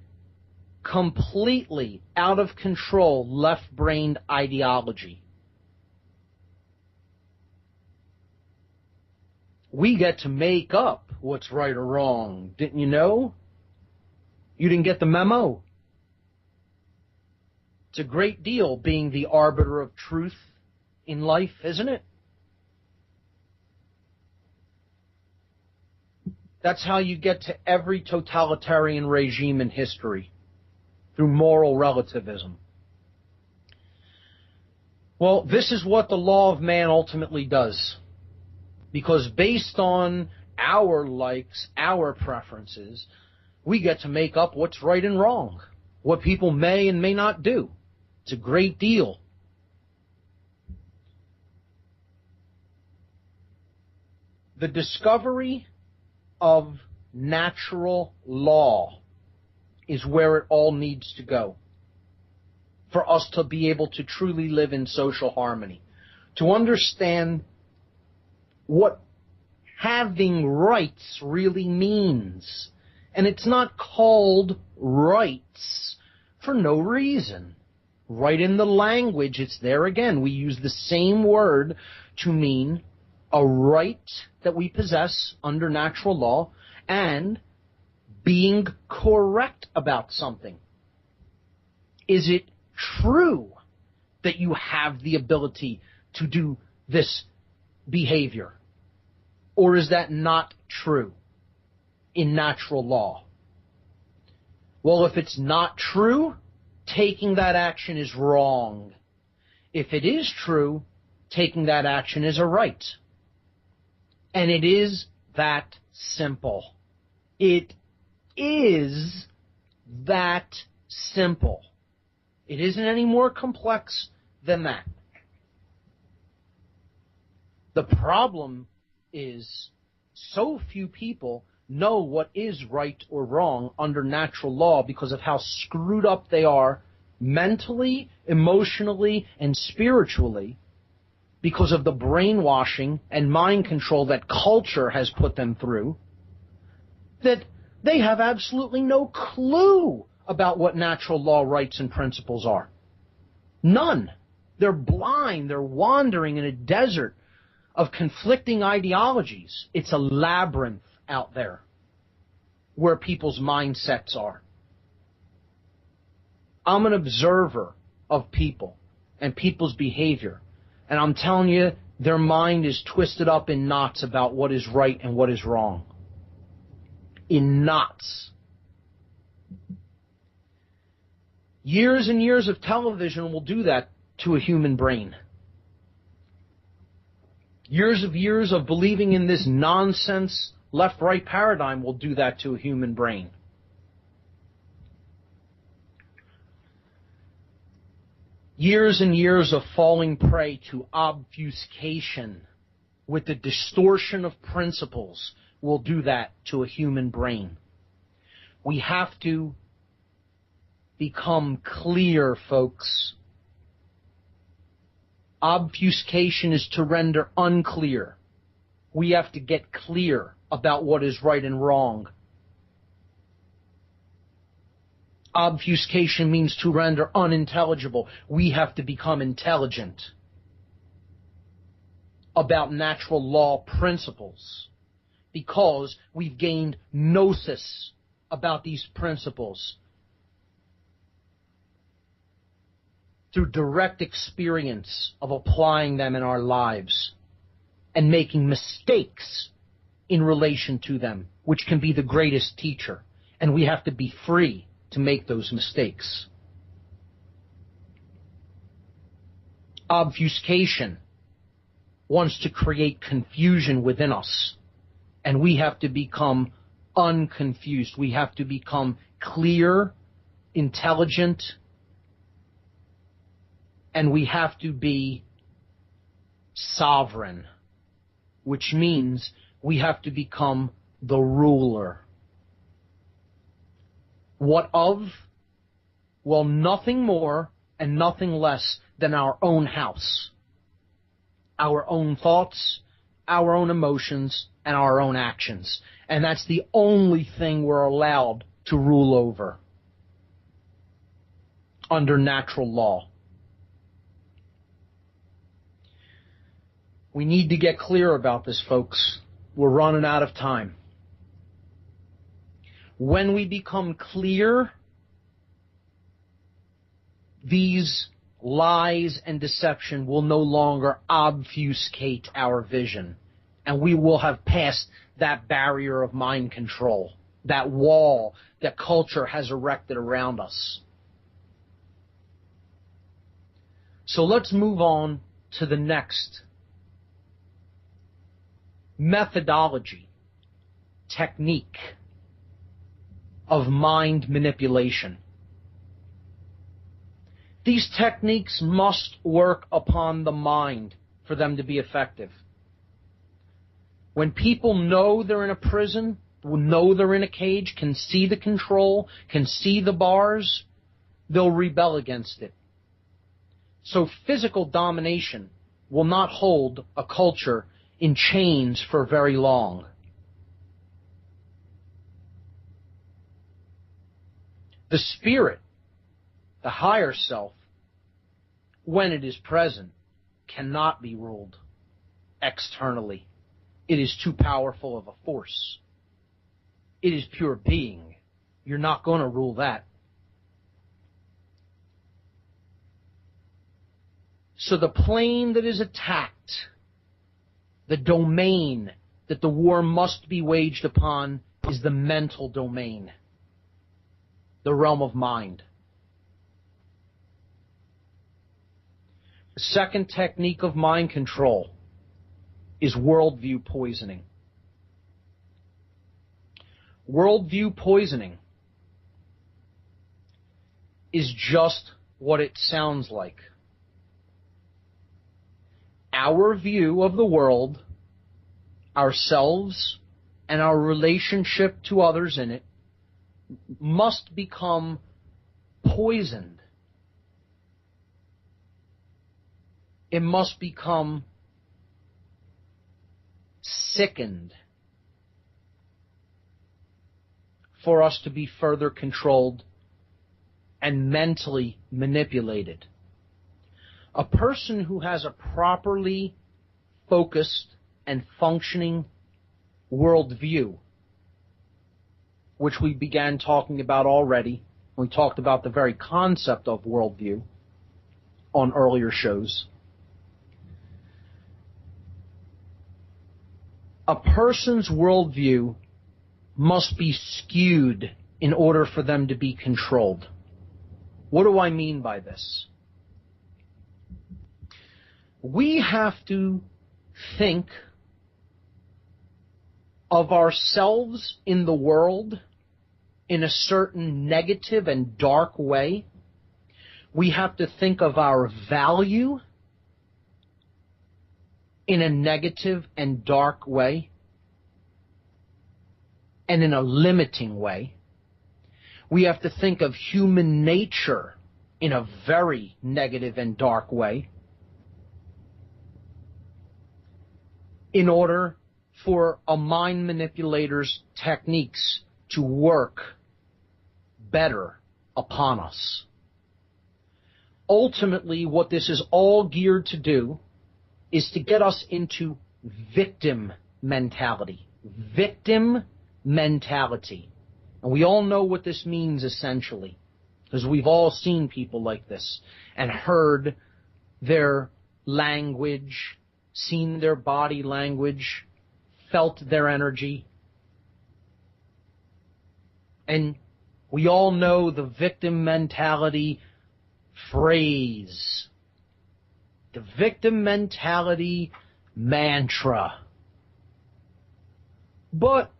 completely out of control left-brained ideology. We get to make up what's right or wrong. Didn't you know? You didn't get the memo? It's a great deal being the arbiter of truth in life, isn't it? That's how you get to every totalitarian regime in history, through moral relativism. Well, this is what the law of man ultimately does. Because based on our likes, our preferences, we get to make up what's right and wrong, what people may and may not do. It's a great deal. The discovery of natural law is where it all needs to go for us to be able to truly live in social harmony, to understand what having rights really means. And it's not called rights for no reason. Right in the language, it's there again. We use the same word to mean a right that we possess under natural law and being correct about something. Is it true that you have the ability to do this behavior? Or is that not true in natural law? Well, if it's not true, taking that action is wrong. If it is true, taking that action is a right. And it is that simple. It is that simple. It isn't any more complex than that. The problem is so few people know what is right or wrong under natural law because of how screwed up they are mentally, emotionally, and spiritually because of the brainwashing and mind control that culture has put them through, that they have absolutely no clue about what natural law rights and principles are. None. They're blind. They're wandering in a desert of conflicting ideologies. It's a labyrinth out there where people's mindsets are. I'm an observer of people and people's behavior, and I'm telling you, their mind is twisted up in knots about what is right and what is wrong. In knots. Years and years of television will do that to a human brain. Years of believing in this nonsense left-right paradigm will do that to a human brain. Years and years of falling prey to obfuscation with the distortion of principles will do that to a human brain. We have to become clear, folks. Obfuscation is to render unclear. We have to get clear about what is right and wrong. Obfuscation means to render unintelligible. We have to become intelligent about natural law principles because we've gained gnosis about these principles through direct experience of applying them in our lives and making mistakes in relation to them, which can be the greatest teacher. And we have to be free to make those mistakes. Obfuscation wants to create confusion within us, and we have to become unconfused. We have to become clear, intelligent, and we have to be sovereign, which means we have to become the ruler. What of? Well, nothing more and nothing less than our own house, our own thoughts, our own emotions, and our own actions. And that's the only thing we're allowed to rule over under natural law. We need to get clear about this, folks. We're running out of time. When we become clear, these lies and deception will no longer obfuscate our vision, and we will have passed that barrier of mind control, that wall that culture has erected around us. So let's move on to the next methodology, technique of mind manipulation. These techniques must work upon the mind for them to be effective. When people know they're in a prison, know they're in a cage, can see the control, can see the bars, they'll rebel against it. So physical domination will not hold a culture in chains for very long. The spirit, the higher self, when it is present, cannot be ruled externally. It is too powerful of a force. It is pure being. You're not going to rule that. So the plane that is attacked, the domain that the war must be waged upon, is the mental domain, the realm of mind. The second technique of mind control is worldview poisoning. Worldview poisoning is just what it sounds like. Our view of the world, ourselves, and our relationship to others in it must become poisoned. It must become sickened for us to be further controlled and mentally manipulated. A person who has a properly focused and functioning worldview, which we began talking about already. We talked about the very concept of worldview on earlier shows. A person's worldview must be skewed in order for them to be controlled. What do I mean by this? We have to think of ourselves in the world in a certain negative and dark way. We have to think of our value in a negative and dark way, and in a limiting way. We have to think of human nature in a very negative and dark way in order for a mind manipulator's techniques to work better upon us. Ultimately, what this is all geared to do is to get us into victim mentality. Victim mentality. And we all know what this means essentially, because we've all seen people like this and heard their language, seen their body language, felt their energy. And we all know the victim mentality phrase, the victim mentality mantra. But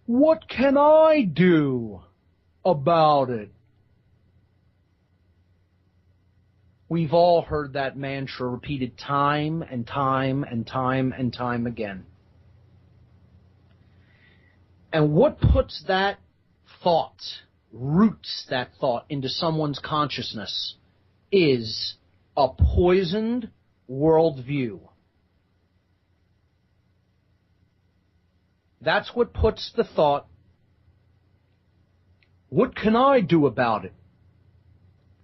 what can I do about it? We've all heard that mantra repeated time and time and time and time again. And what puts that thought, roots that thought into someone's consciousness is a poisoned worldview. That's what puts the thought, what can I do about it,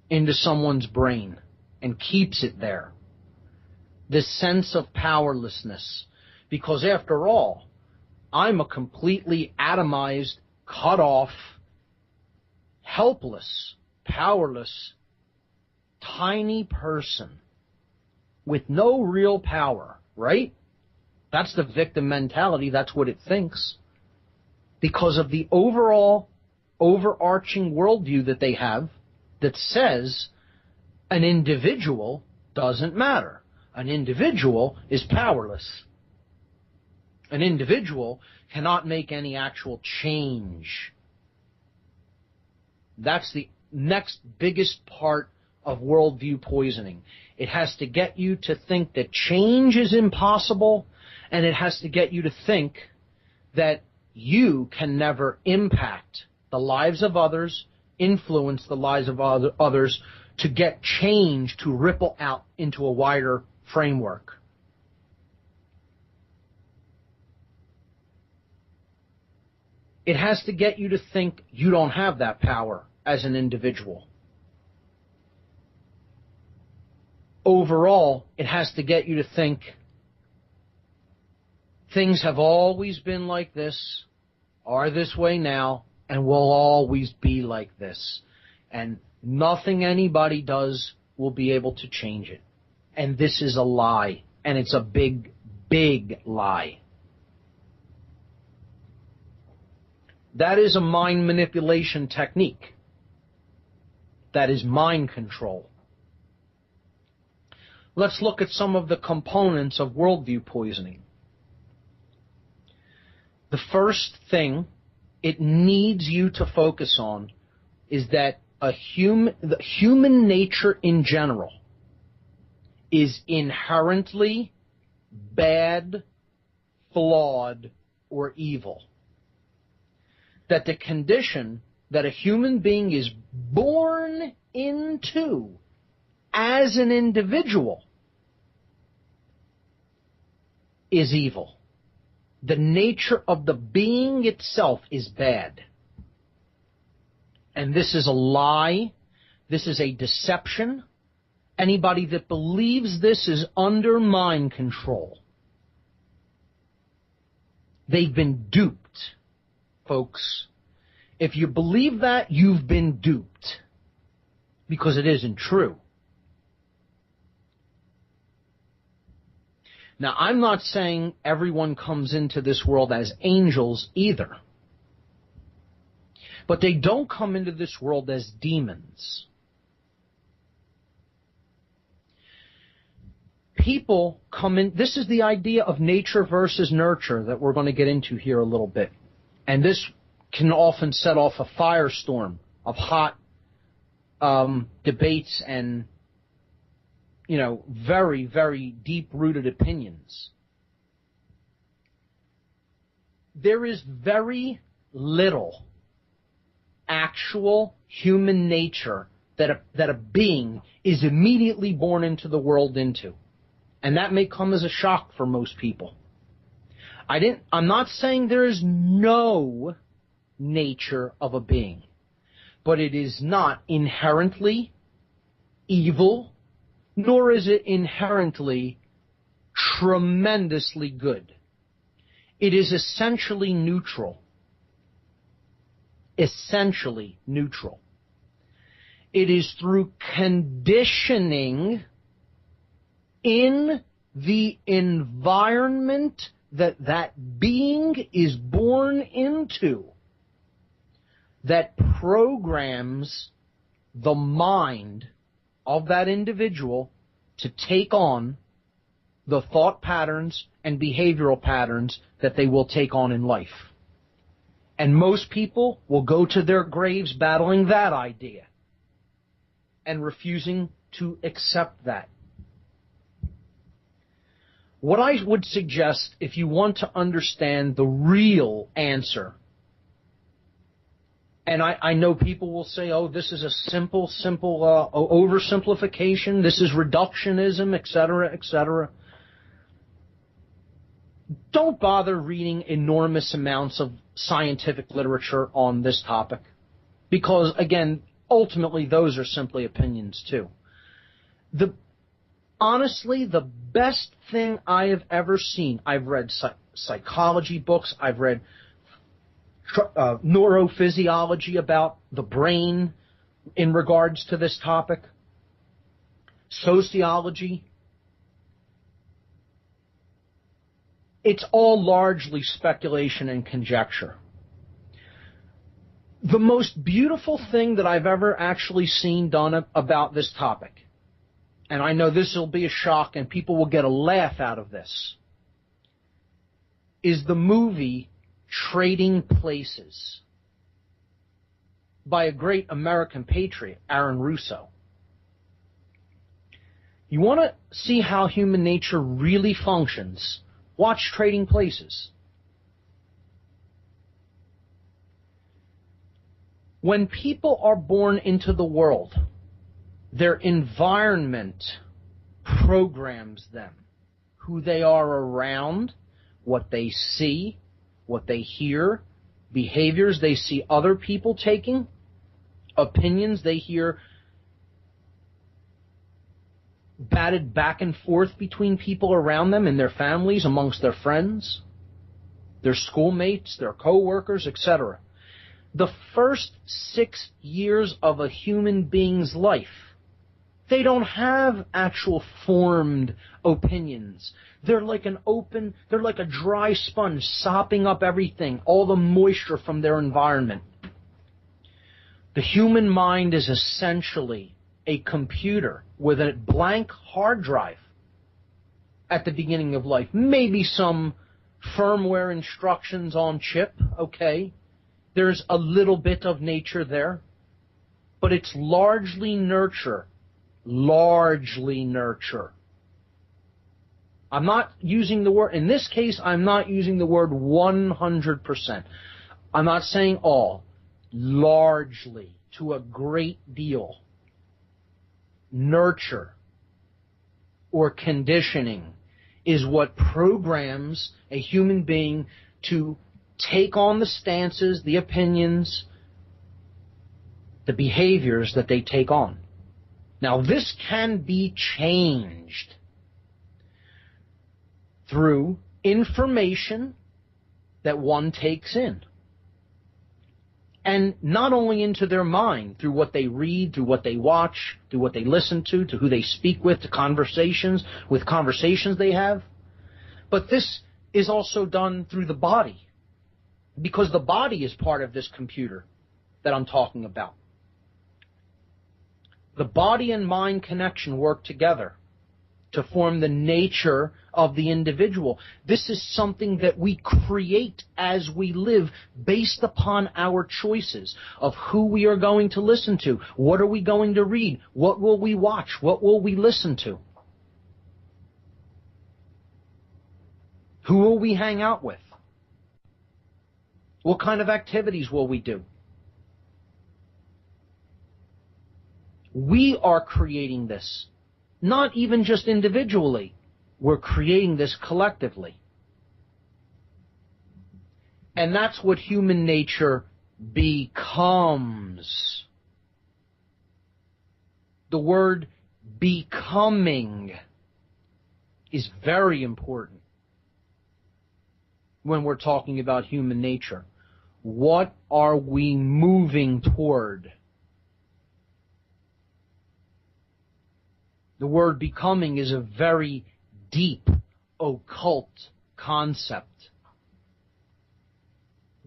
into someone's brain and keeps it there. This sense of powerlessness. Because after all, I'm a completely atomized, cut off, helpless, powerless, tiny person with no real power, right? That's the victim mentality. That's what it thinks. Because of the overall, overarching worldview that they have that says an individual doesn't matter. An individual is powerless. An individual cannot make any actual change. That's the next biggest part of worldview poisoning. It has to get you to think that change is impossible, and it has to get you to think that you can never impact the lives of others, influence the lives of others, to get change to ripple out into a wider framework. It has to get you to think you don't have that power as an individual. Overall, it has to get you to think things have always been like this, are this way now, and will always be like this. And nothing anybody does will be able to change it. And this is a lie. And it's a big, big lie. That is a mind manipulation technique. That is mind control. Let's look at some of the components of worldview poisoning. The first thing it needs you to focus on is that human nature in general is inherently bad, flawed, or evil. That the condition that a human being is born into as an individual is evil. The nature of the being itself is bad. And this is a lie. This is a deception. Anybody that believes this is under mind control. They've been duped, folks. If you believe that, you've been duped. Because it isn't true. Now, I'm not saying everyone comes into this world as angels either. But they don't come into this world as demons. People come in, this is the idea of nature versus nurture that we're going to get into here a little bit. And this can often set off a firestorm of hot debates and, very, very deep-rooted opinions. There is very little actual human nature that a being is immediately born into the world into. And that may come as a shock for most people. I'm not saying there is no nature of a being, but it is not inherently evil, nor is it inherently tremendously good. It is essentially neutral. Essentially neutral. It is through conditioning in the environment that being is born into that programs the mind of that individual to take on the thought patterns and behavioral patterns that they will take on in life. And most people will go to their graves battling that idea and refusing to accept that. What I would suggest, if you want to understand the real answer, and I know people will say, oh, this is a simple oversimplification, this is reductionism, etc., etc. Don't bother reading enormous amounts of scientific literature on this topic, because, again, ultimately those are simply opinions too. Honestly, the best thing I have ever seen, I've read psychology books, I've read neurophysiology about the brain in regards to this topic, sociology. It's all largely speculation and conjecture. The most beautiful thing that I've ever actually seen done about this topic, and I know this will be a shock and people will get a laugh out of this, is the movie Trading Places by a great American patriot, Aaron Russo. You want to see how human nature really functions? Watch Trading Places. When people are born into the world, their environment programs them. Who they are around, what they see, what they hear, behaviors they see other people taking, opinions they hear batted back and forth between people around them and their families, amongst their friends, their schoolmates, their co-workers, etc. The first 6 years of a human being's life, they don't have actual formed opinions. They're like they're like a dry sponge sopping up everything, all the moisture from their environment. The human mind is essentially a computer with a blank hard drive at the beginning of life. Maybe some firmware instructions on chip, okay. There's a little bit of nature there, but it's largely nurture. Largely nurture. I'm not using the word, in this case, I'm not using the word 100%. I'm not saying all. Largely, to a great deal, nurture or conditioning is what programs a human being to take on the stances, the opinions, the behaviors that they take on. Now, this can be changed through information that one takes in. And not only into their mind, through what they read, through what they watch, through what they listen to who they speak with conversations they have, but this is also done through the body, because the body is part of this computer that I'm talking about. The body and mind connection work together to form the nature of the individual. This is something that we create as we live based upon our choices of who we are going to listen to, what are we going to read, what will we watch, what will we listen to, who will we hang out with, what kind of activities will we do. We are creating this. Not even just individually, we're creating this collectively. And that's what human nature becomes. The word becoming is very important when we're talking about human nature. What are we moving toward? The word becoming is a very deep, occult concept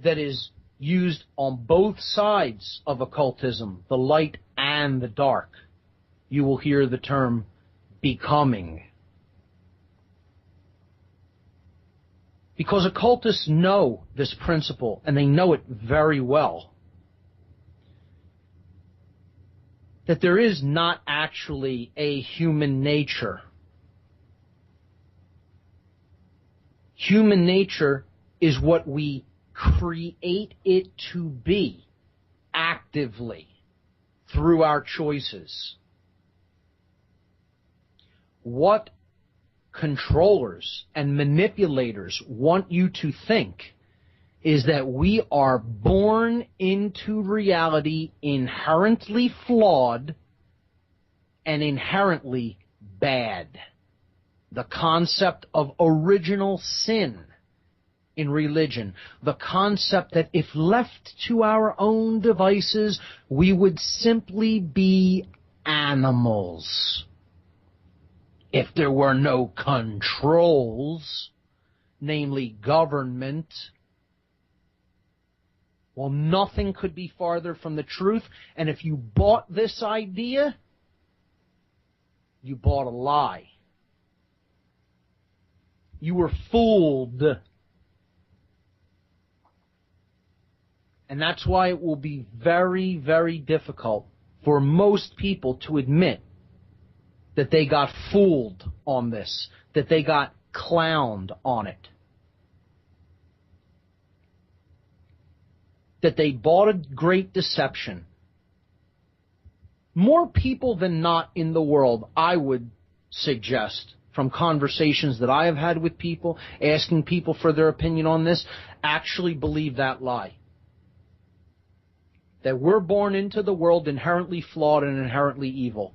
that is used on both sides of occultism, the light and the dark. You will hear the term becoming. Because occultists know this principle, and they know it very well, that there is not actually a human nature. Human nature is what we create it to be actively through our choices. What controllers and manipulators want you to think is that we are born into reality inherently flawed and inherently bad. The concept of original sin in religion. The concept that if left to our own devices, we would simply be animals. If there were no controls, namely government, well, nothing could be farther from the truth. And if you bought this idea, you bought a lie. You were fooled. And that's why it will be very, very difficult for most people to admit that they got fooled on this, that they got clowned on it, that they bought a great deception. More people than not in the world, I would suggest, from conversations that I have had with people, asking people for their opinion on this, actually believe that lie. That we're born into the world inherently flawed and inherently evil.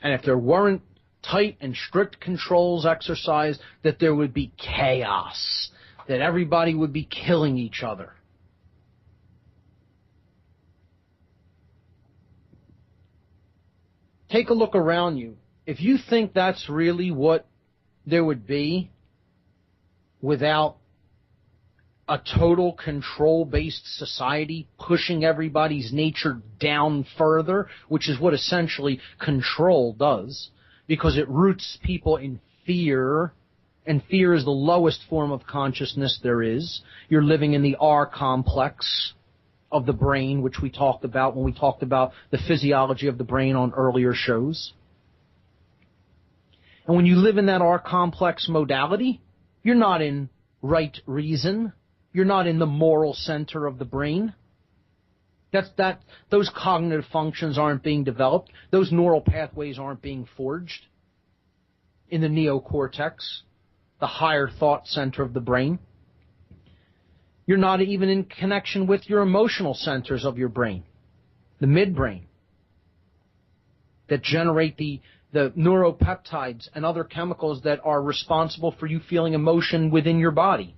And if there weren't tight and strict controls exercised, that there would be chaos, that everybody would be killing each other. Take a look around you. If you think that's really what there would be without a total control-based society pushing everybody's nature down further, which is what essentially control does, because it roots people in fear, and fear is the lowest form of consciousness there is. You're living in the R complex of the brain, which we talked about when we talked about the physiology of the brain on earlier shows. And when you live in that R-complex modality, you're not in right reason. You're not in the moral center of the brain. Those cognitive functions aren't being developed. Those neural pathways aren't being forged in the neocortex, the higher thought center of the brain. You're not even in connection with your emotional centers of your brain, the midbrain, that generate the neuropeptides and other chemicals that are responsible for you feeling emotion within your body,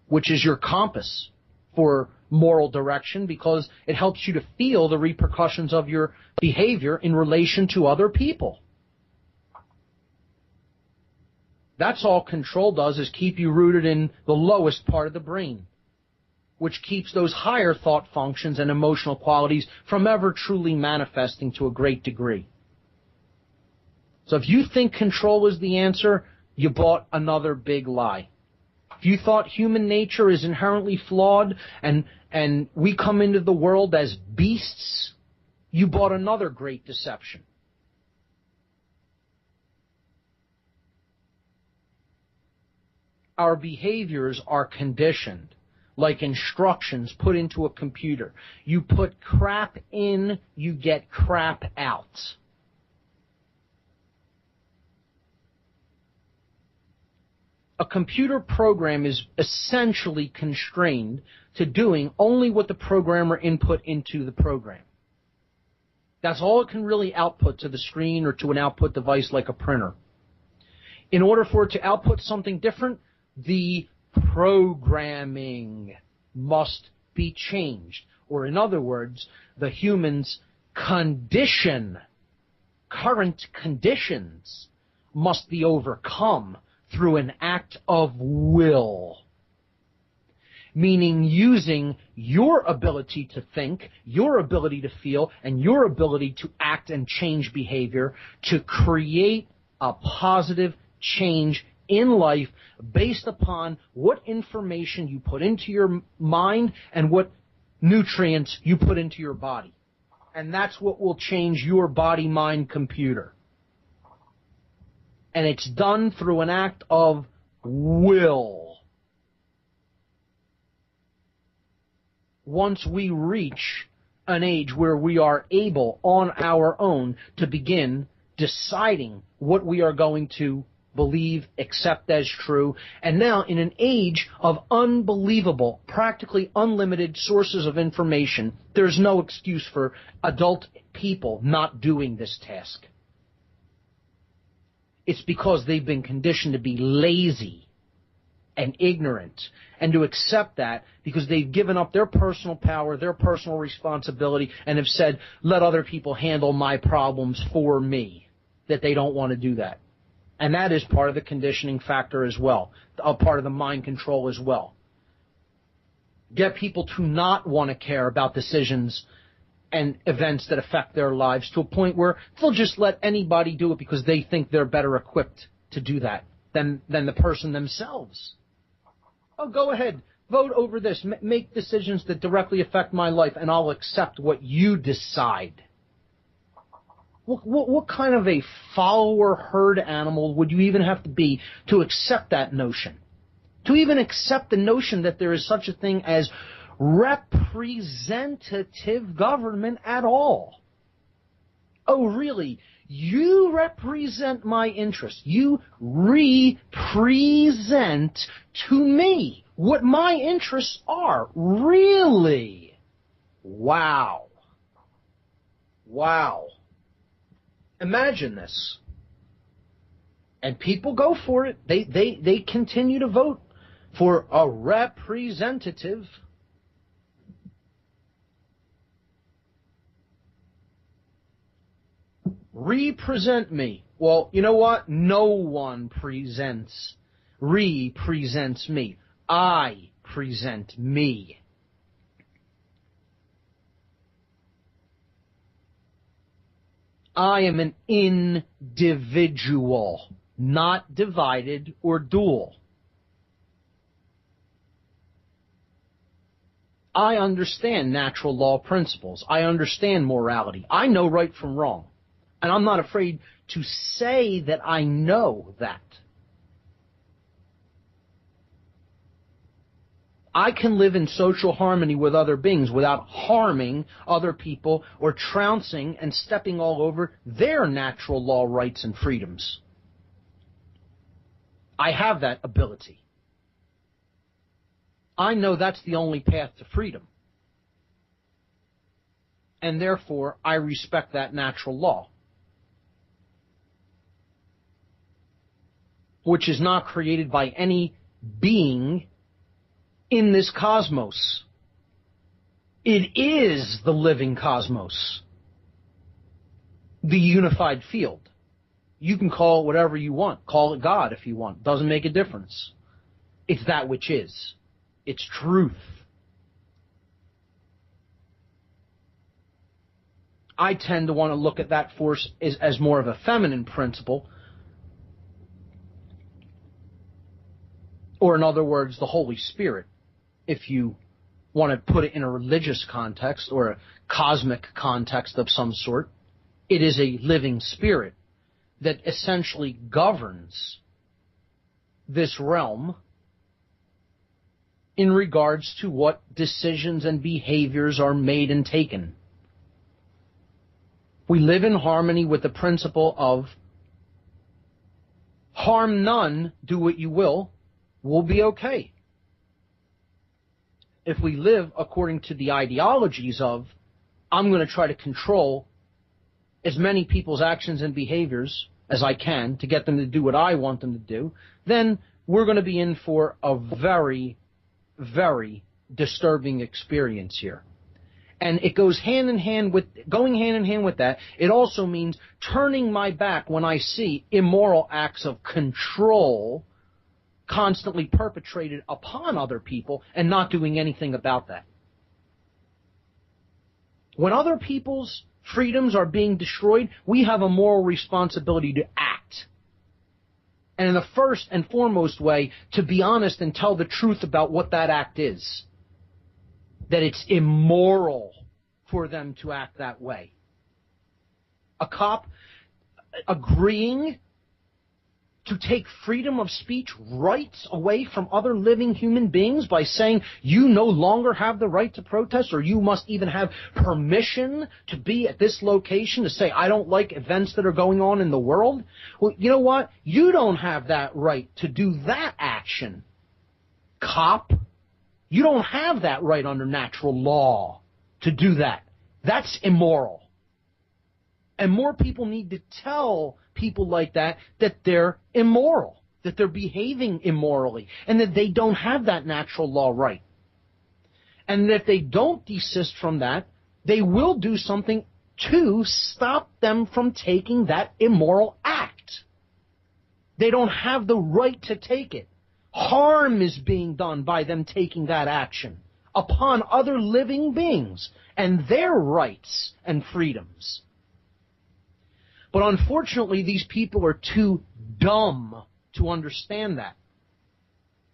which is your compass for moral direction, because it helps you to feel the repercussions of your behavior in relation to other people. That's all control does, is keep you rooted in the lowest part of the brain, which keeps those higher thought functions and emotional qualities from ever truly manifesting to a great degree. So if you think control is the answer, you bought another big lie. If you thought human nature is inherently flawed and we come into the world as beasts, you bought another great deception. Our behaviors are conditioned like instructions put into a computer. You put crap in, you get crap out. A computer program is essentially constrained to doing only what the programmer input into the program. That's all it can really output to the screen or to an output device like a printer. In order for it to output something different, the programming must be changed. Or in other words, the human's condition, current conditions, must be overcome through an act of will. Meaning using your ability to think, your ability to feel, and your ability to act and change behavior to create a positive change in life based upon what information you put into your mind and what nutrients you put into your body. And that's what will change your body-mind computer. And it's done through an act of will. Once we reach an age where we are able on our own to begin deciding what we are going to believe, accept as true, and now in an age of unbelievable, practically unlimited sources of information, there's no excuse for adult people not doing this task. It's because they've been conditioned to be lazy and ignorant, and to accept that because they've given up their personal power, their personal responsibility, and have said, let other people handle my problems for me, that they don't want to do that. And that is part of the conditioning factor as well, a part of the mind control as well. Get people to not want to care about decisions and events that affect their lives to a point where they'll just let anybody do it because they think they're better equipped to do that than the person themselves. Oh, go ahead, vote over this, make decisions that directly affect my life, and I'll accept what you decide. What kind of a follower herd animal would you even have to be to accept that notion? To even accept the notion that there is such a thing as representative government at all. Oh, really? You represent my interests. You represent to me what my interests are. Really? Wow. Wow. Imagine this. And people go for it. They continue to vote for a representative. Represent me. Well, you know what? No one represents me. I present me. I am an individual, not divided or dual. I understand natural law principles. I understand morality. I know right from wrong. And I'm not afraid to say that I know that. I can live in social harmony with other beings without harming other people or trouncing and stepping all over their natural law, rights, and freedoms. I have that ability. I know that's the only path to freedom. And therefore, I respect that natural law, which is not created by any being in this cosmos. It is the living cosmos, the unified field. You can call it whatever you want. Call it God if you want. Doesn't make a difference. It's that which is. It's truth. I tend to want to look at that force as more of a feminine principle, or in other words, the Holy Spirit, if you want to put it in a religious context or a cosmic context of some sort. It is a living spirit that essentially governs this realm in regards to what decisions and behaviors are made and taken. We live in harmony with the principle of harm none, do what you will, we'll be okay. If we live according to the ideologies of, I'm going to try to control as many people's actions and behaviors as I can to get them to do what I want them to do, then we're going to be in for a very, very disturbing experience here. And it goes hand in hand with that. It also means turning my back when I see immoral acts of control constantly perpetrated upon other people and not doing anything about that. When other people's freedoms are being destroyed, we have a moral responsibility to act. And in the first and foremost way, to be honest and tell the truth about what that act is. That it's immoral for them to act that way. A cop agreeing to take freedom of speech rights away from other living human beings by saying you no longer have the right to protest, or you must even have permission to be at this location to say I don't like events that are going on in the world. Well, you know what? You don't have that right to do that action, cop. You don't have that right under natural law to do that. That's immoral. And more people need to tell people like that that they're immoral, that they're behaving immorally, and that they don't have that natural law right. And that if they don't desist from that, they will do something to stop them from taking that immoral act. They don't have the right to take it. Harm is being done by them taking that action upon other living beings and their rights and freedoms. But unfortunately, these people are too dumb to understand that.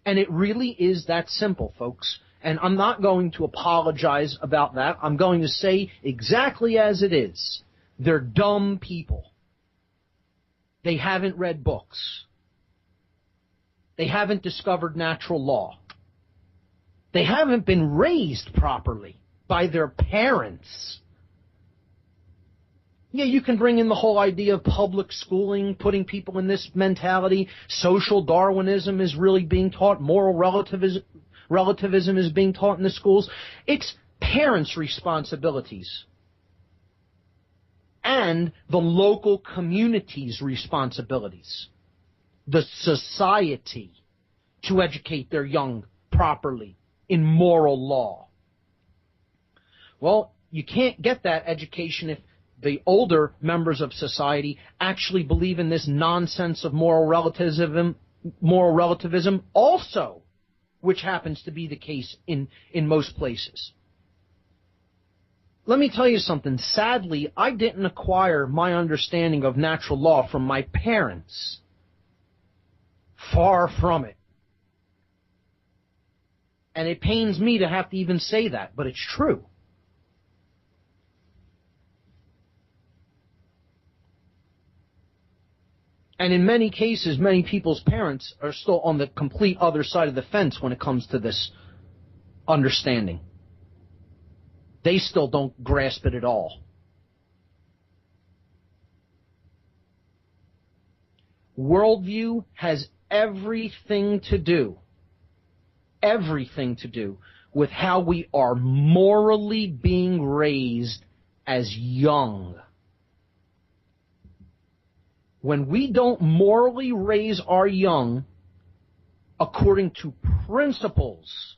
And it really is that simple, folks. And I'm not going to apologize about that. I'm going to say exactly as it is. They're dumb people. They haven't read books. They haven't discovered natural law. They haven't been raised properly by their parents. Yeah, you can bring in the whole idea of public schooling, putting people in this mentality. Social Darwinism is really being taught. Moral relativism is being taught in the schools. It's parents' responsibilities and the local community's responsibilities. The society to educate their young properly in moral law. Well, you can't get that education if the older members of society actually believe in this nonsense of moral relativism also, which happens to be the case in most places. Let me tell you something. Sadly, I didn't acquire my understanding of natural law from my parents. Far from it. And it pains me to have to even say that, but it's true. And in many cases, many people's parents are still on the complete other side of the fence when it comes to this understanding. They still don't grasp it at all. Worldview has everything to do with how we are morally being raised as young. When we don't morally raise our young according to principles,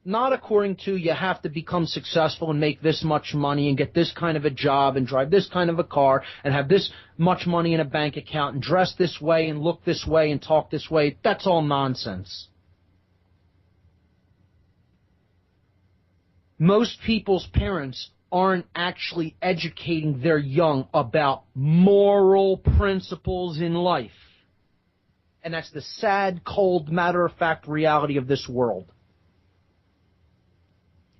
not according to you have to become successful and make this much money and get this kind of a job and drive this kind of a car and have this much money in a bank account and dress this way and look this way and talk this way, that's all nonsense. Most people's parents aren't actually educating their young about moral principles in life. And that's the sad, cold, matter-of-fact reality of this world.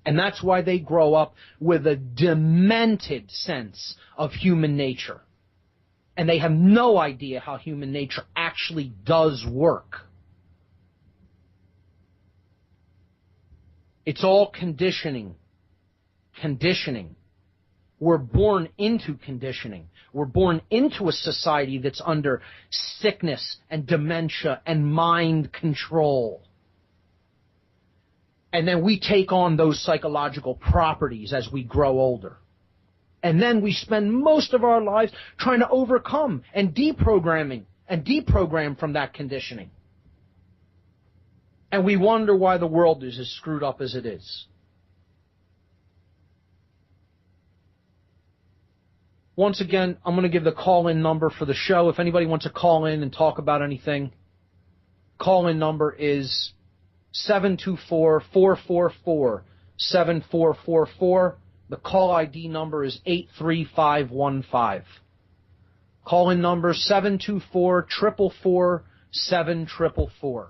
And that's why they grow up with a demented sense of human nature. And they have no idea how human nature actually does work. It's all conditioning. Conditioning. We're born into conditioning. We're born into a society that's under sickness and dementia and mind control. And then we take on those psychological properties as we grow older. And then we spend most of our lives trying to overcome and deprogram from that conditioning. And we wonder why the world is as screwed up as it is. Once again, I'm going to give the call-in number for the show. If anybody wants to call in and talk about anything, call-in number is 724-444-7444. The call ID number is 83515. Call-in number 724-444-7444.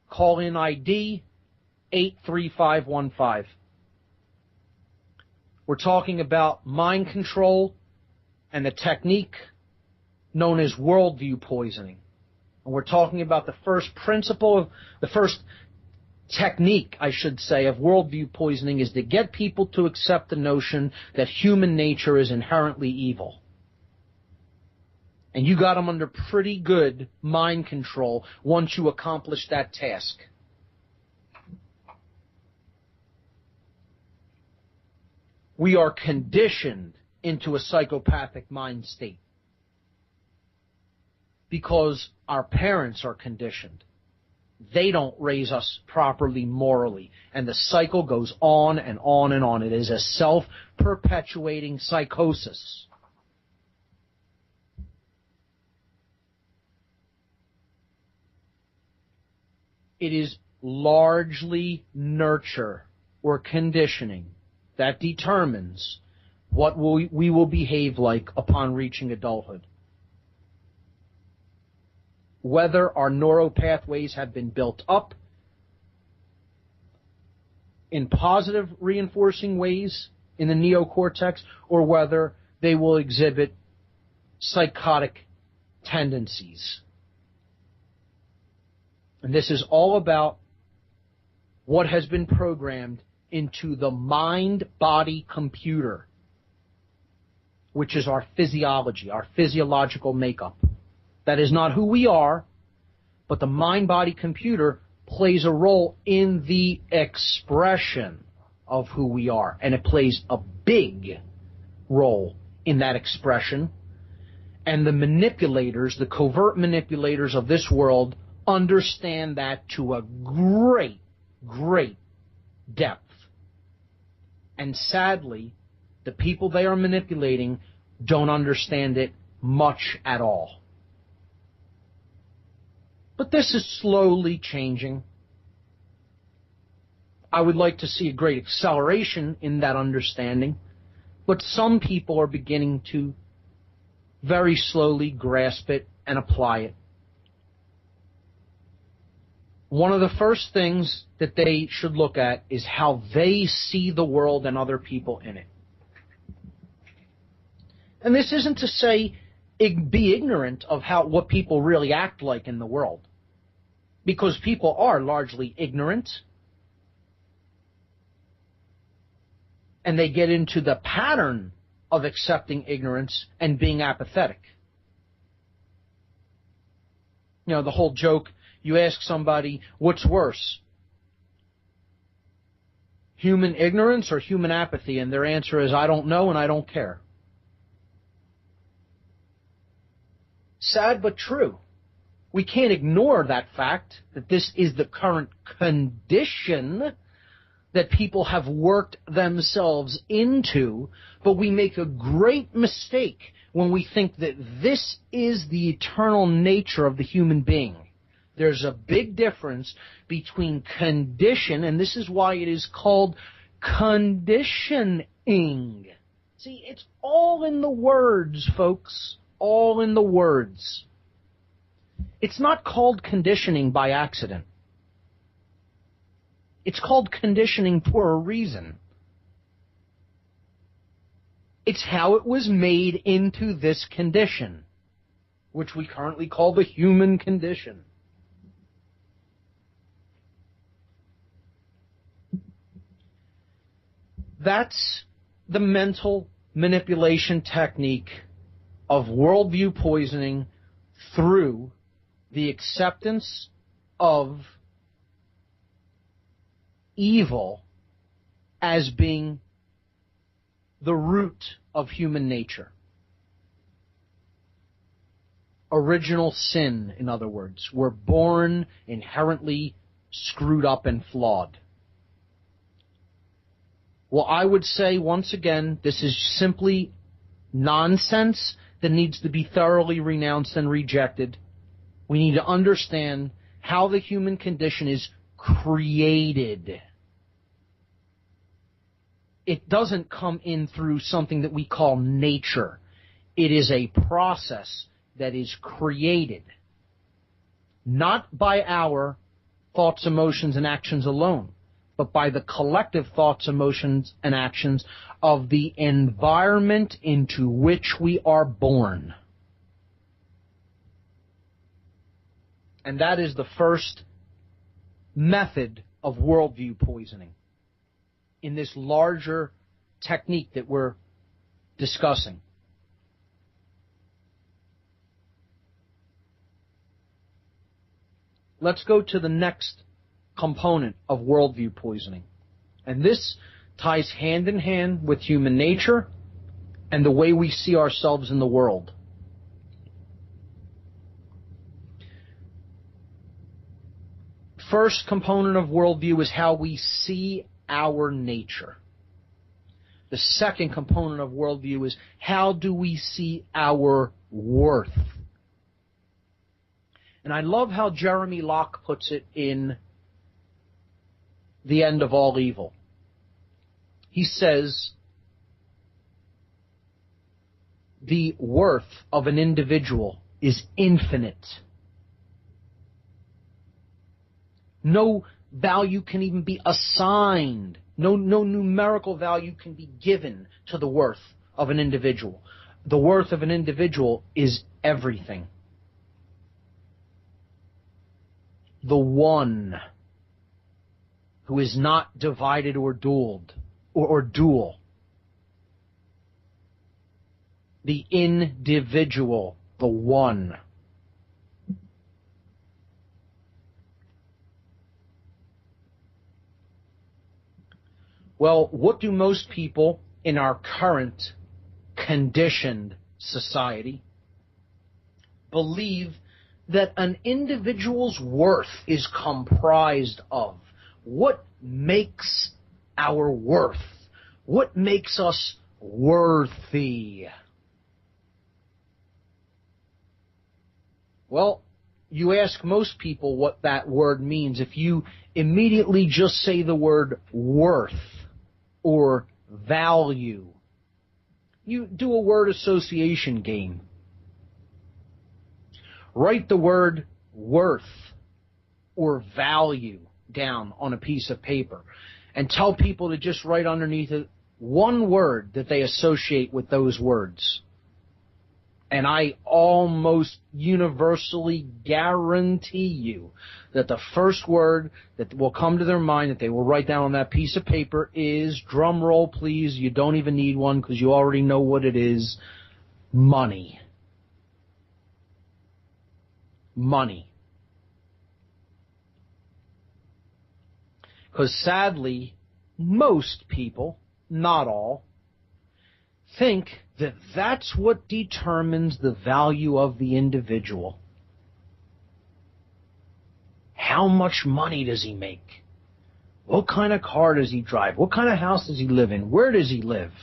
Call-in ID 83515. We're talking about mind control and the technique known as worldview poisoning. And we're talking about the first principle, the first technique, I should say, of worldview poisoning is to get people to accept the notion that human nature is inherently evil. And you got them under pretty good mind control once you accomplish that task. We are conditioned into a psychopathic mind state because our parents are conditioned. They don't raise us properly morally. And the cycle goes on and on and on. It is a self-perpetuating psychosis. It is largely nurture or conditioning that determines what we will behave like upon reaching adulthood. Whether our neural pathways have been built up in positive reinforcing ways in the neocortex, or whether they will exhibit psychotic tendencies. And this is all about what has been programmed into the mind-body computer, which is our physiology, our physiological makeup. That is not who we are, but the mind-body computer plays a role in the expression of who we are. And it plays a big role in that expression. And the manipulators, the covert manipulators of this world, understand that to a great, great depth. And sadly, the people they are manipulating don't understand it much at all. But this is slowly changing. I would like to see a great acceleration in that understanding, but some people are beginning to very slowly grasp it and apply it. One of the first things that they should look at is how they see the world and other people in it. And this isn't to say be ignorant of what people really act like in the world. Because people are largely ignorant. And they get into the pattern of accepting ignorance and being apathetic. You know, the whole joke, you ask somebody, what's worse? Human ignorance or human apathy? And their answer is, I don't know and I don't care. Sad but true. We can't ignore that fact that this is the current condition that people have worked themselves into, but we make a great mistake when we think that this is the eternal nature of the human being. There's a big difference between condition, and this is why it is called conditioning. See, it's all in the words, folks. All in the words. It's not called conditioning by accident. It's called conditioning for a reason. It's how it was made into this condition, which we currently call the human condition. That's the mental manipulation technique of worldview poisoning through the acceptance of evil as being the root of human nature. Original sin, in other words. We're born inherently screwed up and flawed. Well, I would say, once again, this is simply nonsense that needs to be thoroughly renounced and rejected. We need to understand how the human condition is created. It doesn't come in through something that we call nature. It is a process that is created, not by our thoughts, emotions, and actions alone, but by the collective thoughts, emotions, and actions of the environment into which we are born. And that is the first method of worldview poisoning in this larger technique that we're discussing. Let's go to the next component of worldview poisoning. And this ties hand in hand with human nature and the way we see ourselves in the world. First component of worldview is how we see our nature. The second component of worldview is how do we see our worth. And I love how Jeremy Locke puts it in The End of All Evil. He says, the worth of an individual is infinite. No value can even be assigned. No numerical value can be given to the worth of an individual. The worth of an individual is everything. The one who is not divided or dual. The individual, the one. Well, what do most people in our current conditioned society believe that an individual's worth is comprised of? What makes our worth? What makes us worthy? Well, you ask most people what that word means. If you immediately just say the word worth or value, you do a word association game. Write the word worth or value down on a piece of paper and tell people to just write underneath it one word that they associate with those words. And I almost universally guarantee you that the first word that will come to their mind that they will write down on that piece of paper is, drum roll please, you don't even need one because you already know what it is, money. Money. Because sadly, most people, not all, think that that's what determines the value of the individual. How much money does he make? What kind of car does he drive? What kind of house does he live in? Where does he live?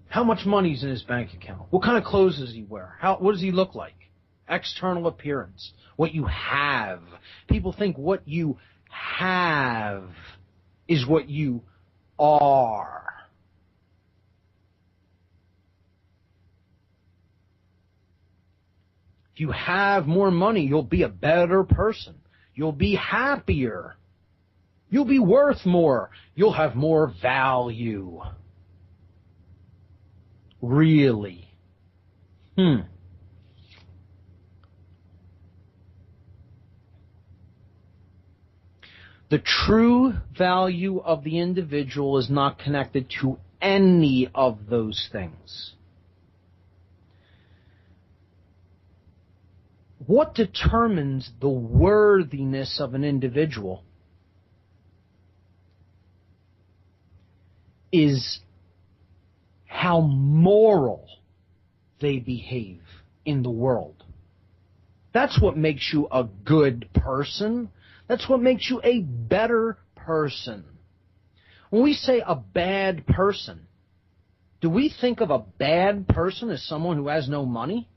How much money is in his bank account? What kind of clothes does he wear? What does he look like? External appearance. What you have. People think what you have is what you are. If you have more money, you'll be a better person. You'll be happier. You'll be worth more. You'll have more value. Really? The true value of the individual is not connected to any of those things. What determines the worthiness of an individual is how moral they behave in the world. That's what makes you a good person. That's what makes you a better person. When we say a bad person, do we think of a bad person as someone who has no money?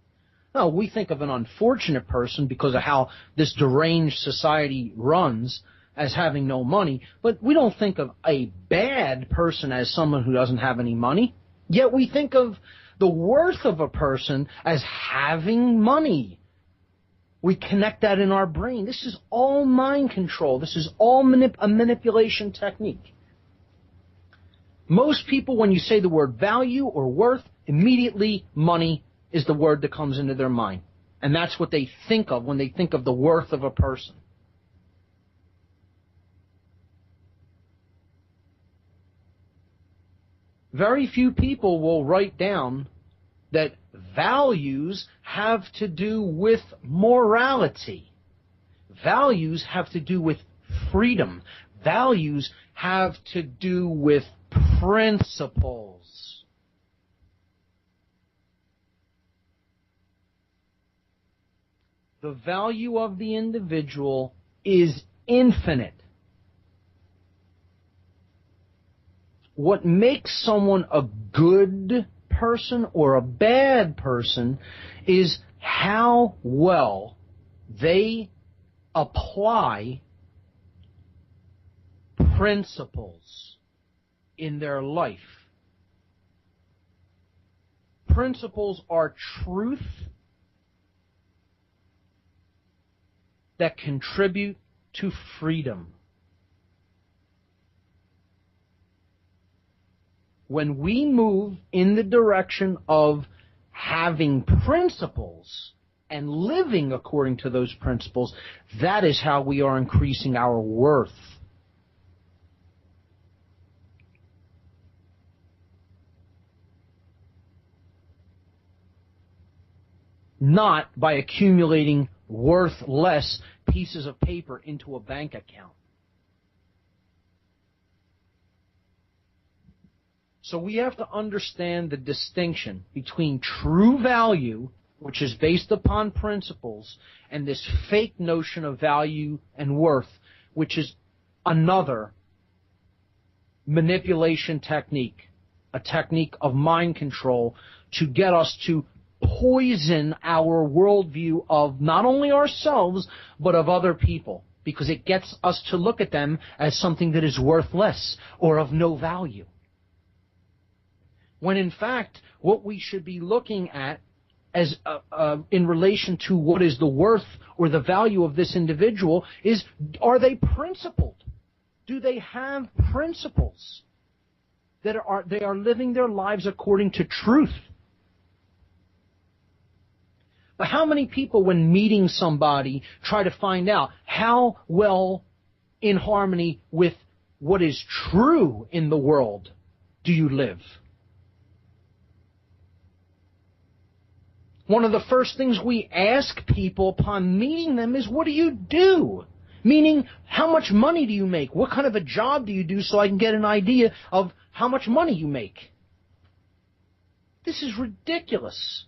No, we think of an unfortunate person because of how this deranged society runs as having no money, but we don't think of a bad person as someone who doesn't have any money. Yet we think of the worth of a person as having money. We connect that in our brain. This is all mind control. This is all a manipulation technique. Most people, when you say the word value or worth, immediately money is the word that comes into their mind. And that's what they think of when they think of the worth of a person. Very few people will write down that values have to do with morality. Values have to do with freedom. Values have to do with principles. The value of the individual is infinite. What makes someone a good person or a bad person is how well they apply principles in their life. Principles are truth that contribute to freedom. When we move in the direction of having principles and living according to those principles, that is how we are increasing our worth. Not by accumulating worthless pieces of paper into a bank account. So we have to understand the distinction between true value, which is based upon principles, and this fake notion of value and worth, which is another manipulation technique, a technique of mind control to get us to poison our worldview of not only ourselves, but of other people, because it gets us to look at them as something that is worthless or of no value. When in fact, what we should be looking at as in relation to what is the worth or the value of this individual is, are they principled? Do they have principles? That they are living their lives according to truth. But how many people, when meeting somebody, try to find out how well in harmony with what is true in the world do you live? One of the first things we ask people upon meeting them is, what do you do? Meaning, how much money do you make? What kind of a job do you do, so I can get an idea of how much money you make? This is ridiculous.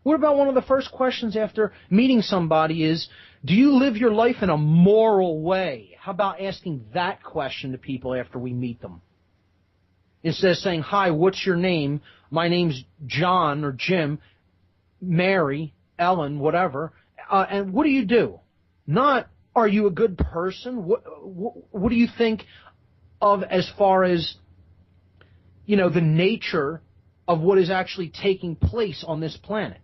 What about one of the first questions after meeting somebody is, do you live your life in a moral way? How about asking that question to people after we meet them? Instead of saying, hi, what's your name? My name's John or Jim, Mary, Ellen, whatever. And what do you do? Not, are you a good person? What do you think of as far as, the nature of what is actually taking place on this planet?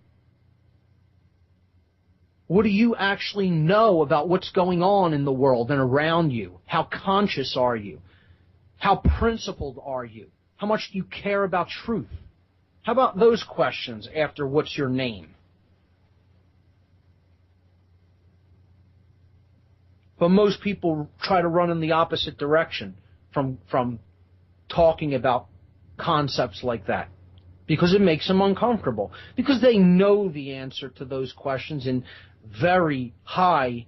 What do you actually know about what's going on in the world and around you? How conscious are you? How principled are you? How much do you care about truth? How about those questions after what's your name? But most people try to run in the opposite direction from talking about concepts like that, because it makes them uncomfortable, because they know the answer to those questions in very high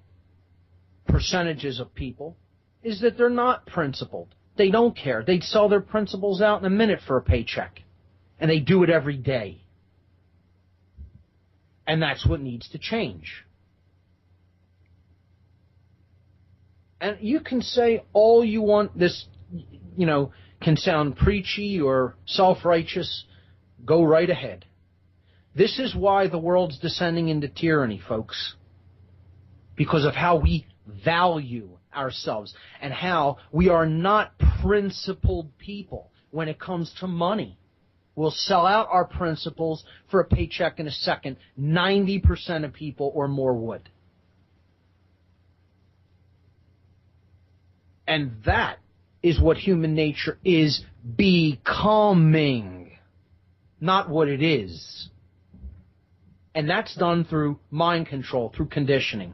percentages of people is that they're not principled. They don't care. They'd sell their principles out in a minute for a paycheck. And they do it every day. And that's what needs to change. And you can say all you want. This, can sound preachy or self-righteous. Go right ahead. This is why the world's descending into tyranny, folks. Because of how we value ourselves and how we are not principled people when it comes to money. We'll sell out our principles for a paycheck in a second. 90% of people or more would. And that is what human nature is becoming, not what it is. And that's done through mind control, through conditioning.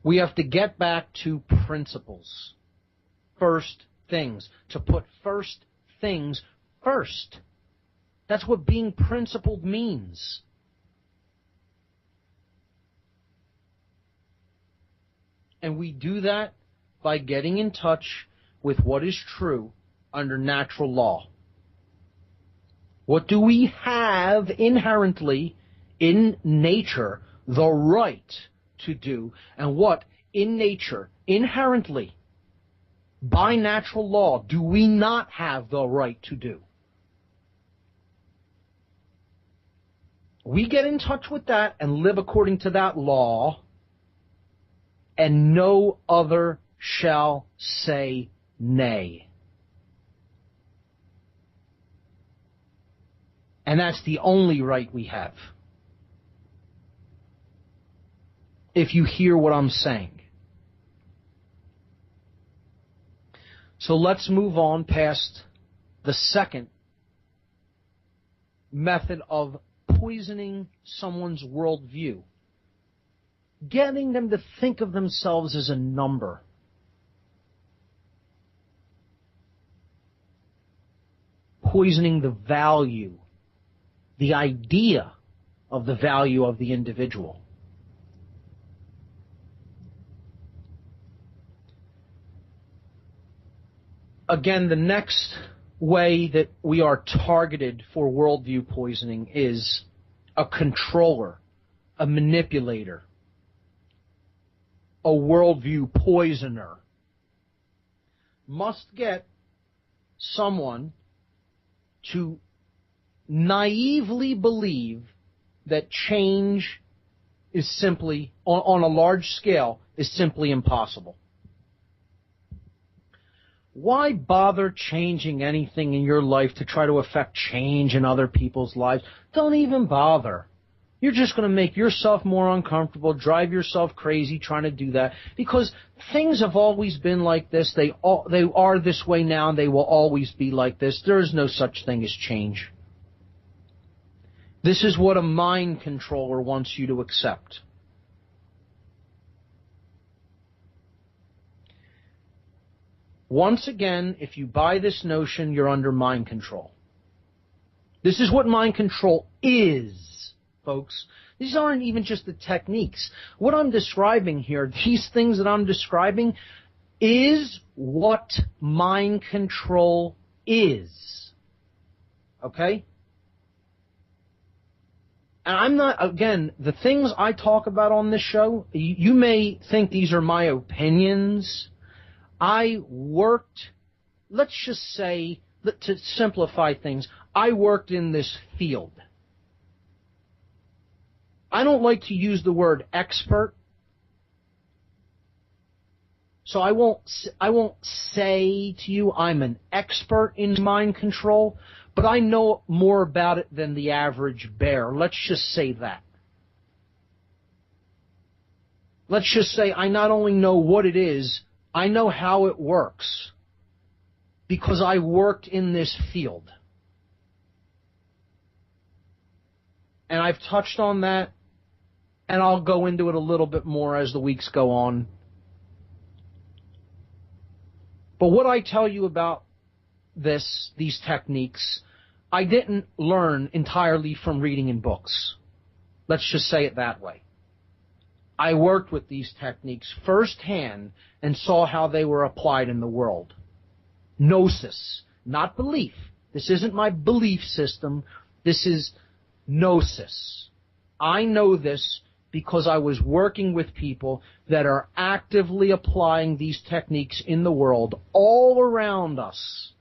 We have to get back to principles. First things. To put first things first. That's what being principled means. And we do that by getting in touch with what is true under natural law. What do we have inherently in nature the right to do, and what in nature, inherently, by natural law, do we not have the right to do? We get in touch with that and live according to that law, and no other shall say nay. And that's the only right we have. If you hear what I'm saying. So let's move on past the second method of poisoning someone's worldview. Getting them to think of themselves as a number. Poisoning the value, the idea of the value of the individual. Again, the next way that we are targeted for worldview poisoning is a controller, a manipulator, a worldview poisoner. Must get someone to naively believe that change is simply, on a large scale, is simply impossible. Why bother changing anything in your life to try to affect change in other people's lives? Don't even bother. You're just going to make yourself more uncomfortable, drive yourself crazy trying to do that, because things have always been like this. They are this way now, and they will always be like this. There is no such thing as change. This is what a mind controller wants you to accept. Once again, if you buy this notion, you're under mind control. This is what mind control is, folks. These aren't even just the techniques. What I'm describing here, these things that I'm describing, is what mind control is. Okay? And I'm not, again, the things I talk about on this show, you may think these are my opinions. I worked, let's just say, to simplify things, I worked in this field. I don't like to use the word expert, so I won't say to you I'm an expert in mind control, but I know more about it than the average bear. Let's just say that. Let's just say I not only know what it is, I know how it works because I worked in this field. And I've touched on that, and I'll go into it a little bit more as the weeks go on. But what I tell you about these techniques, I didn't learn entirely from reading in books. Let's just say it that way. I worked with these techniques firsthand and saw how they were applied in the world. Gnosis, not belief. This isn't my belief system. This is gnosis. I know this because I was working with people that are actively applying these techniques in the world all around us.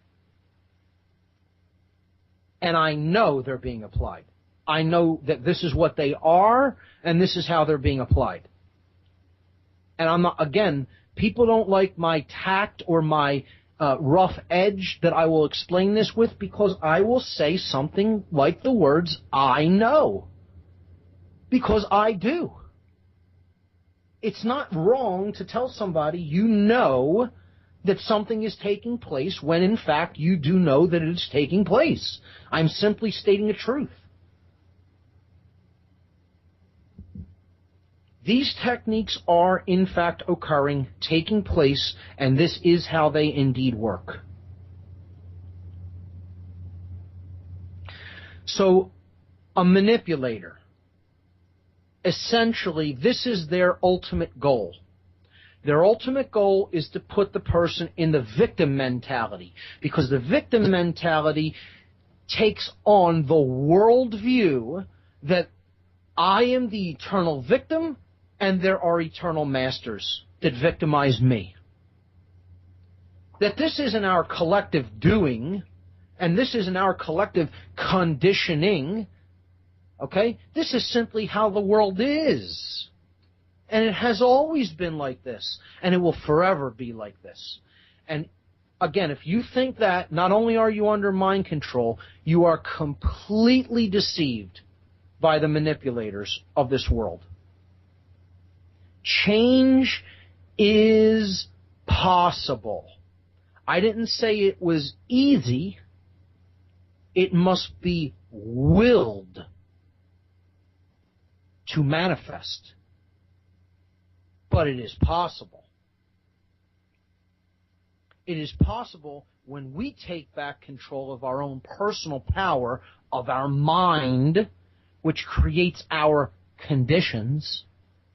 And I know they're being applied. I know that this is what they are, and this is how they're being applied. And I'm not, again, people don't like my tact or my rough edge that I will explain this with, because I will say something like the words, I know. Because I do. It's not wrong to tell somebody you know that something is taking place when in fact you do know that it is taking place. I'm simply stating a truth. These techniques are in fact occurring, taking place, and this is how they indeed work. So, a manipulator, essentially, this is their ultimate goal. Their ultimate goal is to put the person in the victim mentality, because the victim mentality takes on the worldview that I am the eternal victim and there are eternal masters that victimize me. That this isn't our collective doing, and this isn't our collective conditioning, okay? This is simply how the world is. And it has always been like this, and it will forever be like this. And again, if you think that, not only are you under mind control, you are completely deceived by the manipulators of this world. Change is possible. I didn't say it was easy. It must be willed to manifest. But it is possible. It is possible when we take back control of our own personal power, of our mind, which creates our conditions.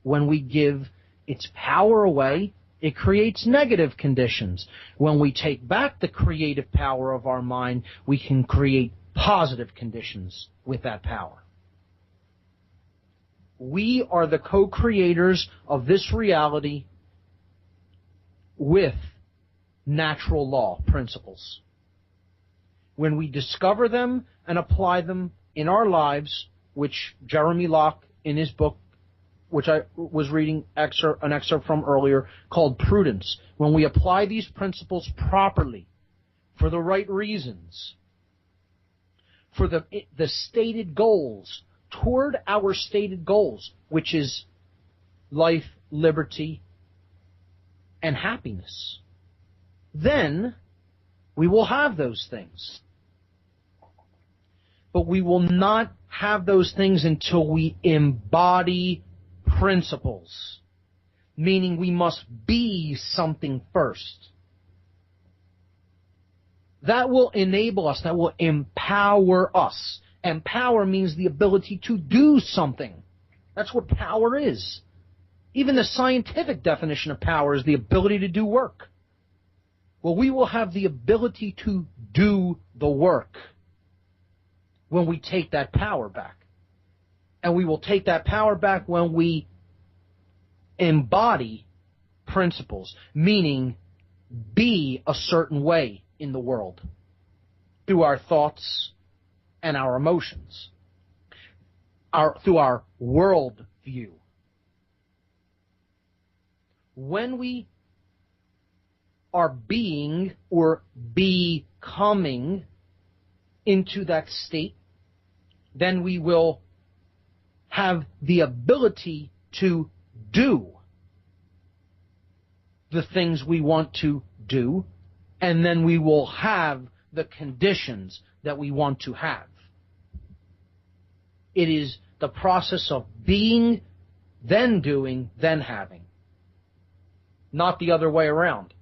When we give its power away, it creates negative conditions. When we take back the creative power of our mind, we can create positive conditions with that power. We are the co-creators of this reality with natural law principles. When we discover them and apply them in our lives, which Jeremy Locke in his book, which I was reading an excerpt from earlier, called Prudence, when we apply these principles properly, for the right reasons, for the stated goals, toward our stated goals, which is life, liberty, and happiness, then we will have those things. But we will not have those things until we embody principles, meaning we must be something first. That will enable us, that will empower us. And power means the ability to do something. That's what power is. Even the scientific definition of power is the ability to do work. Well, we will have the ability to do the work when we take that power back. And we will take that power back when we embody principles, meaning be a certain way in the world through our thoughts and our emotions, through our worldview. When we are being or becoming into that state, then we will have the ability to do the things we want to do, and then we will have the conditions that we want to have. It is the process of being, then doing, then having. Not the other way around.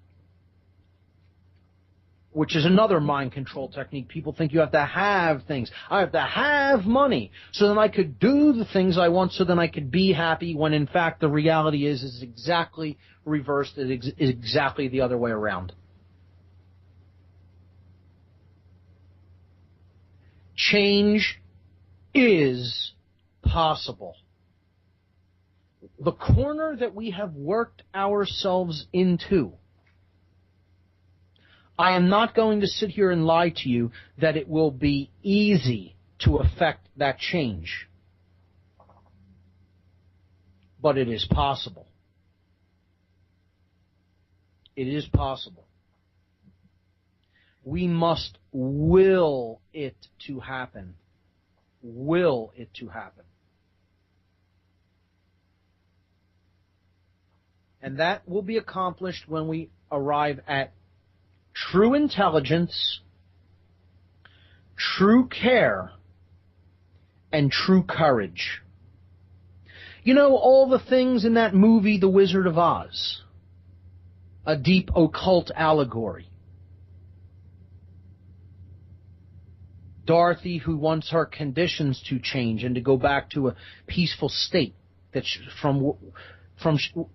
Which is another mind control technique. People think you have to have things. I have to have money so then I could do the things I want, so then I could be happy, when in fact the reality is exactly reversed. It is exactly the other way around. Change is possible. The corner that we have worked ourselves into, I am not going to sit here and lie to you that it will be easy to effect that change. But it is possible. It is possible. We must will it to happen. Will it to happen. And that will be accomplished when we arrive at true intelligence, true care, and true courage. You know, all the things in that movie, The Wizard of Oz, a deep occult allegory. Dorothy, who wants her conditions to change and to go back to a peaceful state that from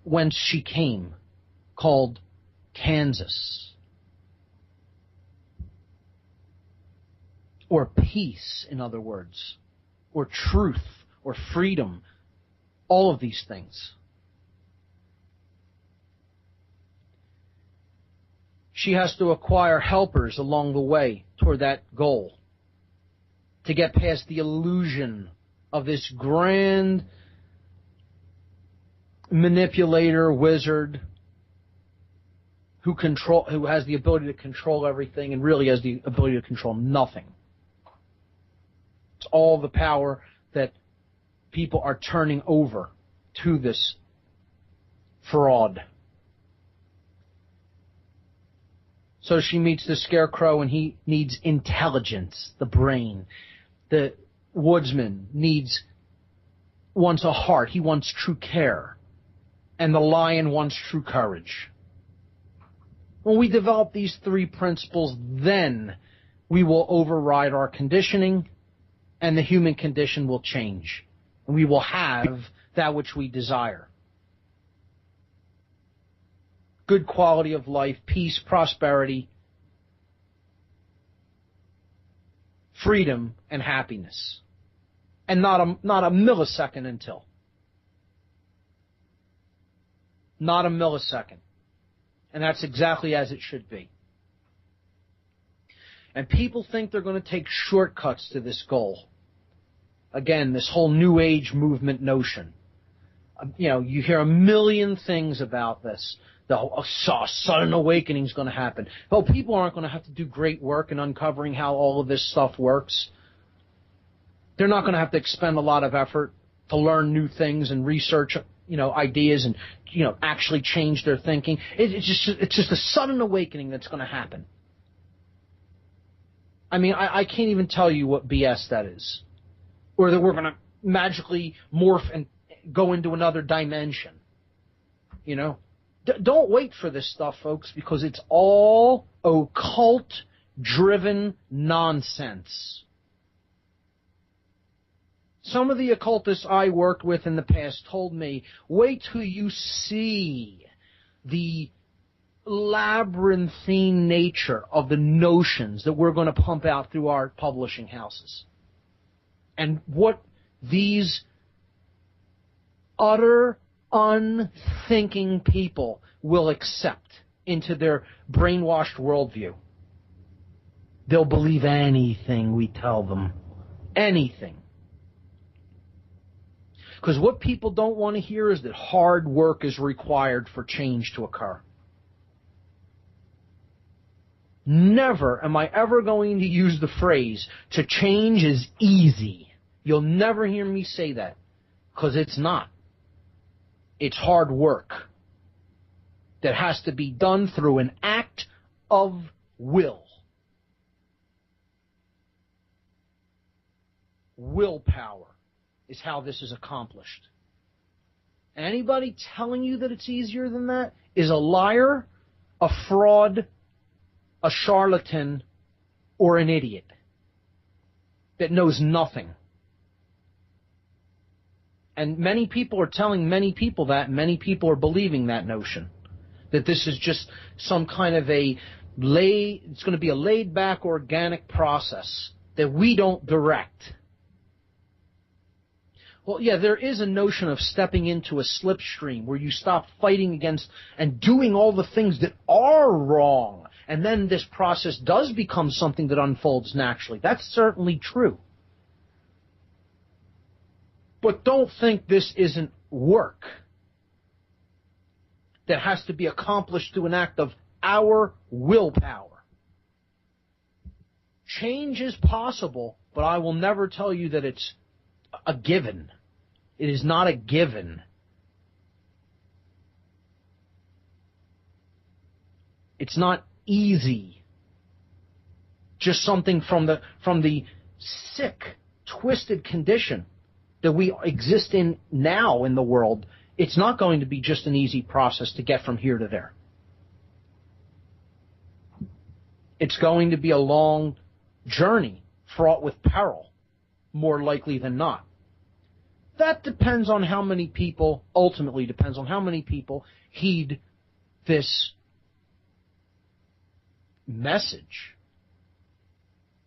whence she came, called Kansas. Or peace, in other words, or truth, or freedom, all of these things. She has to acquire helpers along the way toward that goal, to get past the illusion of this grand manipulator, wizard, who has the ability to control everything and really has the ability to control nothing. It's all the power that people are turning over to this fraud. So she meets the scarecrow, and he needs intelligence, the brain. The woodsman wants a heart. He wants true care. And the lion wants true courage. When we develop these three principles, then we will override our conditioning, and the human condition will change. And we will have that which we desire. Good quality of life, peace, prosperity, freedom, and happiness. And not a millisecond until. Not a millisecond. And that's exactly as it should be. And people think they're going to take shortcuts to this goal. Again, this whole New Age movement notion. You know, you hear a million things about this. A sudden awakening is going to happen. Well, people aren't going to have to do great work in uncovering how all of this stuff works. They're not going to have to expend a lot of effort to learn new things and research, ideas and, actually change their thinking. It's just a sudden awakening that's going to happen. I mean, I can't even tell you what BS that is. or that we're going to magically morph and go into another dimension. You know? Don't wait for this stuff, folks, because it's all occult-driven nonsense. Some of the occultists I worked with in the past told me, wait till you see the labyrinthine nature of the notions that we're going to pump out through our publishing houses. And what these utter, unthinking people will accept into their brainwashed worldview. They'll believe anything we tell them. Anything. Because what people don't want to hear is that hard work is required for change to occur. Never am I ever going to use the phrase, to change is easy. You'll never hear me say that, because it's not. It's hard work that has to be done through an act of will. Willpower is how this is accomplished. Anybody telling you that it's easier than that is a liar, a fraud, a charlatan, or an idiot that knows nothing. And many people are telling many people that, and many people are believing that notion, that this is just some kind of it's going to be a laid-back organic process that we don't direct. Well, yeah, there is a notion of stepping into a slipstream where you stop fighting against and doing all the things that are wrong. And then this process does become something that unfolds naturally. That's certainly true. But don't think this isn't work that has to be accomplished through an act of our willpower. Change is possible, but I will never tell you that it's a given. It is not a given. It's not easy. Just something from the sick, twisted condition that we exist in now in the world. It's not going to be just an easy process to get from here to there. It's going to be a long journey fraught with peril, more likely than not. That depends on how many people, ultimately depends on how many people heed this message.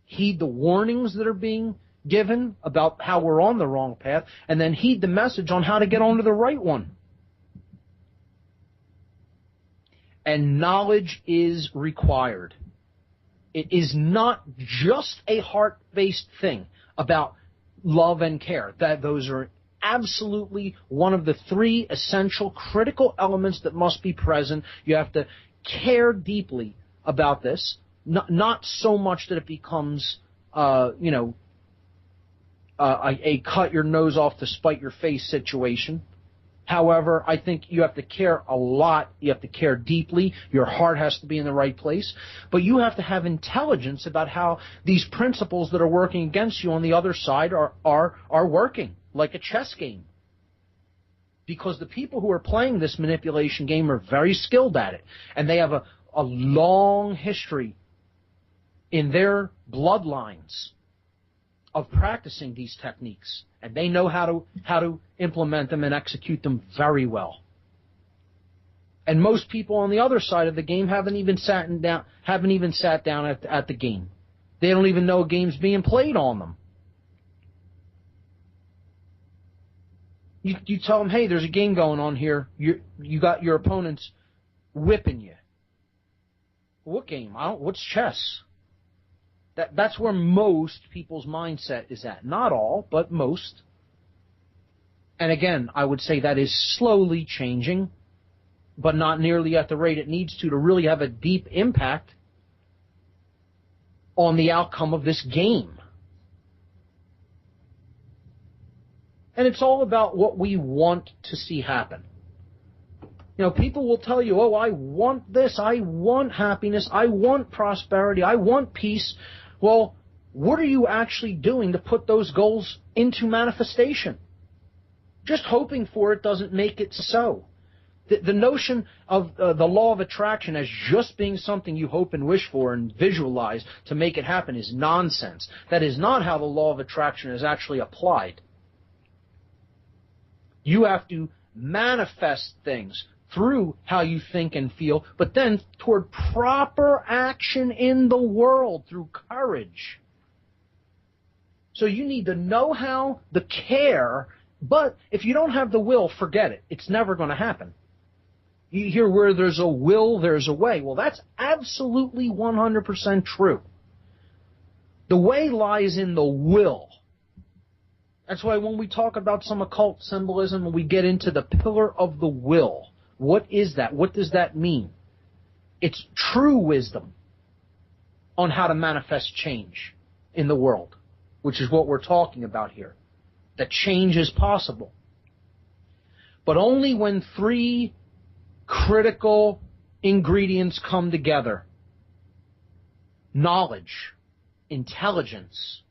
Heed the warnings that are being given about how we're on the wrong path, and then heed the message on how to get onto the right one. And knowledge is required. It is not just a heart-based thing about love and care. Those are absolutely one of the three essential critical elements that must be present. You have to care deeply about this, not so much that it becomes, a cut your nose off to spite your face situation. However, I think you have to care a lot. You have to care deeply. Your heart has to be in the right place. But you have to have intelligence about how these principles that are working against you on the other side are working, like a chess game. Because the people who are playing this manipulation game are very skilled at it. And they have a long history in their bloodlines of practicing these techniques. And they know how to implement them and execute them very well. And most people on the other side of the game haven't even sat down at the game. They don't even know a game's being played on them. You tell them, hey, there's a game going on here. You got your opponents whipping you. What game? What's chess? That's where most people's mindset is at. Not all, but most. And again, I would say that is slowly changing, but not nearly at the rate it needs to really have a deep impact on the outcome of this game. And it's all about what we want to see happen. You know, people will tell you, oh, I want this, I want happiness, I want prosperity, I want peace. Well, what are you actually doing to put those goals into manifestation? Just hoping for it doesn't make it so. The notion of the law of attraction as just being something you hope and wish for and visualize to make it happen is nonsense. That is not how the law of attraction is actually applied. You have to manifest things through how you think and feel, but then toward proper action in the world through courage. So you need the know-how, the care, but if you don't have the will, forget it. It's never going to happen. You hear where there's a will, there's a way. Well, that's absolutely 100% true. The way lies in the will. That's why when we talk about some occult symbolism, we get into the pillar of the will. What is that? What does that mean? It's true wisdom on how to manifest change in the world, which is what we're talking about here. That change is possible. But only when three critical ingredients come together: knowledge, intelligence,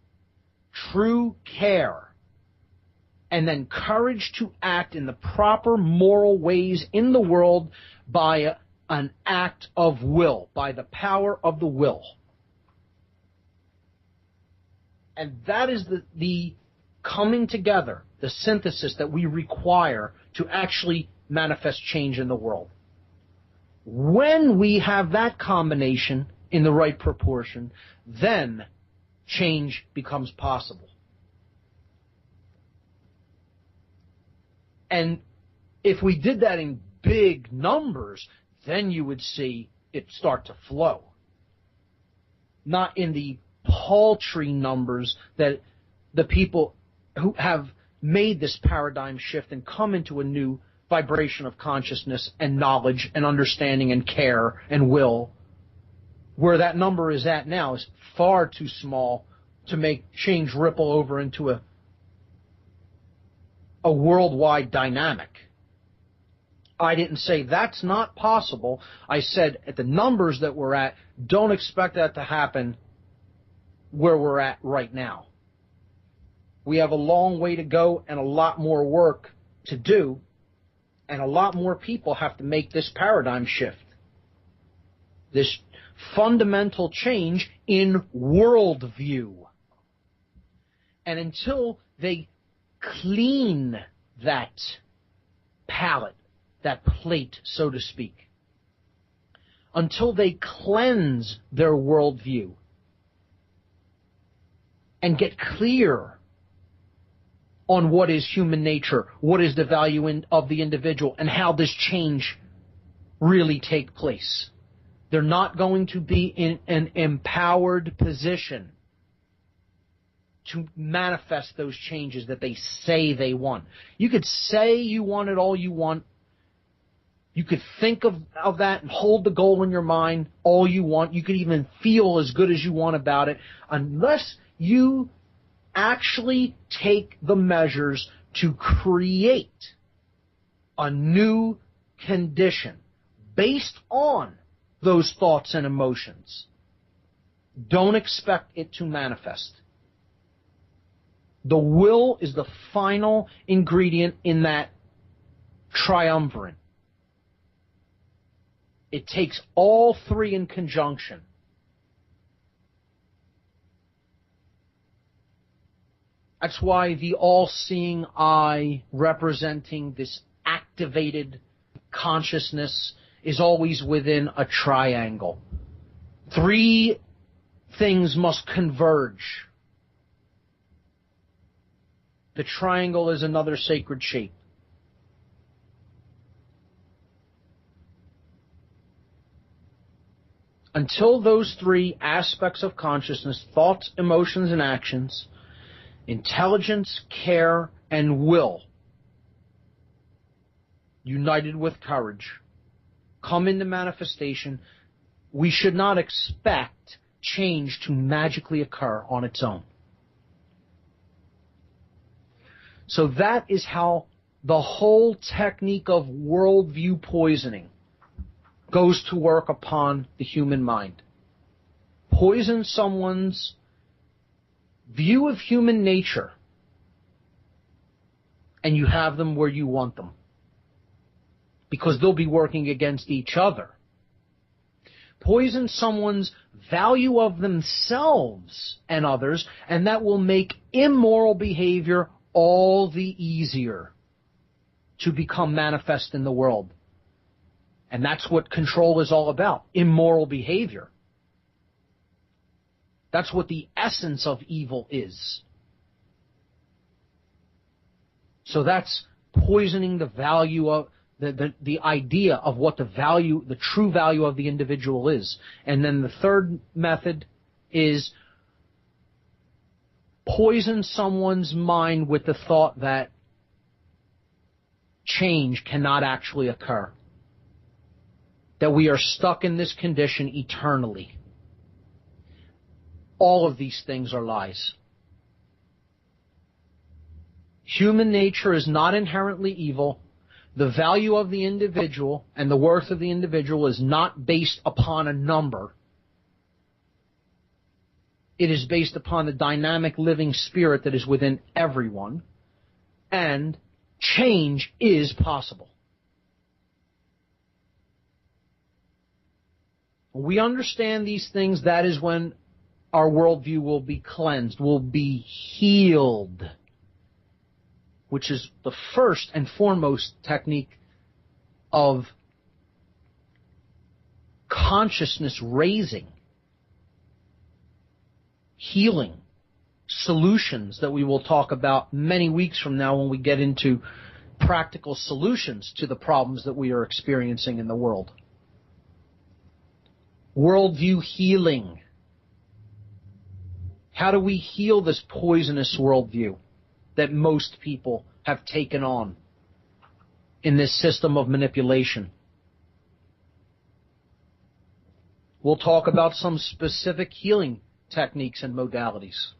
true care, and then courage to act in the proper moral ways in the world by an act of will, by the power of the will. And that is the coming together, the synthesis that we require to actually manifest change in the world. When we have that combination in the right proportion, then change becomes possible. And if we did that in big numbers, then you would see it start to flow. Not in the paltry numbers that the people who have made this paradigm shift and come into a new vibration of consciousness and knowledge and understanding and care and will, where that number is at now is far too small to make change ripple over into a worldwide dynamic. I didn't say that's not possible. I said at the numbers that we're at, don't expect that to happen where we're at right now. We have a long way to go and a lot more work to do, and a lot more people have to make this paradigm shift, this fundamental change in worldview. And until they clean that palette, that plate, so to speak, until they cleanse their worldview and get clear on what is human nature, what is the value of the individual, and how this change really take place, they're not going to be in an empowered position to manifest those changes that they say they want. You could say you want it all you want. You could think of that and hold the goal in your mind all you want. You could even feel as good as you want about it. Unless you actually take the measures to create a new condition based on those thoughts and emotions, don't expect it to manifest. The will is the final ingredient in that triumvirate. It takes all three in conjunction. That's why the all-seeing eye representing this activated consciousness is always within a triangle. Three things must converge. The triangle is another sacred shape. Until those three aspects of consciousness, thoughts, emotions, and actions, intelligence, care, and will, united with courage, come into manifestation, we should not expect change to magically occur on its own. So that is how the whole technique of worldview poisoning goes to work upon the human mind. Poison someone's view of human nature and you have them where you want them, because they'll be working against each other. Poison someone's value of themselves and others, and that will make immoral behavior all the easier to become manifest in the world. And that's what control is all about, immoral behavior. That's what the essence of evil is. So that's poisoning the value of the idea of what the true value of the individual is. And then the third method is poison someone's mind with the thought that change cannot actually occur, that we are stuck in this condition eternally. All of these things are lies. Human nature is not inherently evil. The value of the individual and the worth of the individual is not based upon a number. It is based upon the dynamic living spirit that is within everyone, and change is possible. When we understand these things, that is when our worldview will be cleansed, will be healed, which is the first and foremost technique of consciousness raising, healing, solutions that we will talk about many weeks from now when we get into practical solutions to the problems that we are experiencing in the world. Worldview healing. How do we heal this poisonous worldview that most people have taken on in this system of manipulation? We'll talk about some specific healing techniques and modalities.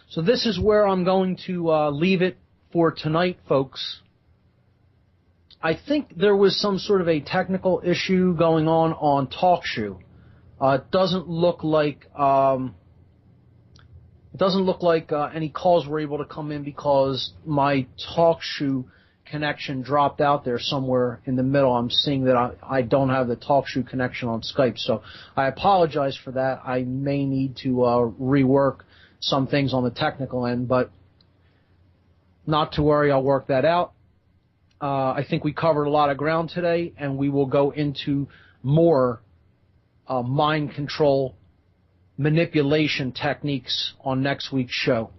So this is where I'm going to leave it for tonight, folks. I think there was some sort of a technical issue going on TalkShoe. It doesn't look like any calls were able to come in because my TalkShoe connection dropped out there somewhere in the middle. I'm seeing that I don't have the TalkShoe connection on Skype, so I apologize for that. I may need to rework some things on the technical end, but not to worry, I'll work that out. I think we covered a lot of ground today, and we will go into more mind control manipulation techniques on next week's show.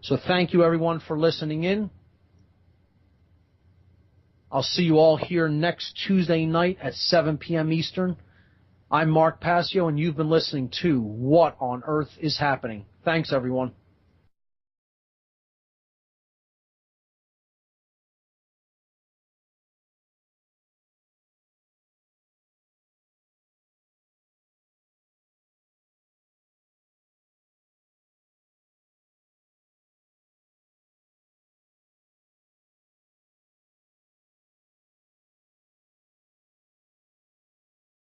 So thank you, everyone, for listening in. I'll see you all here next Tuesday night at 7 p.m. Eastern. I'm Mark Passio, and you've been listening to What on Earth is Happening. Thanks, everyone.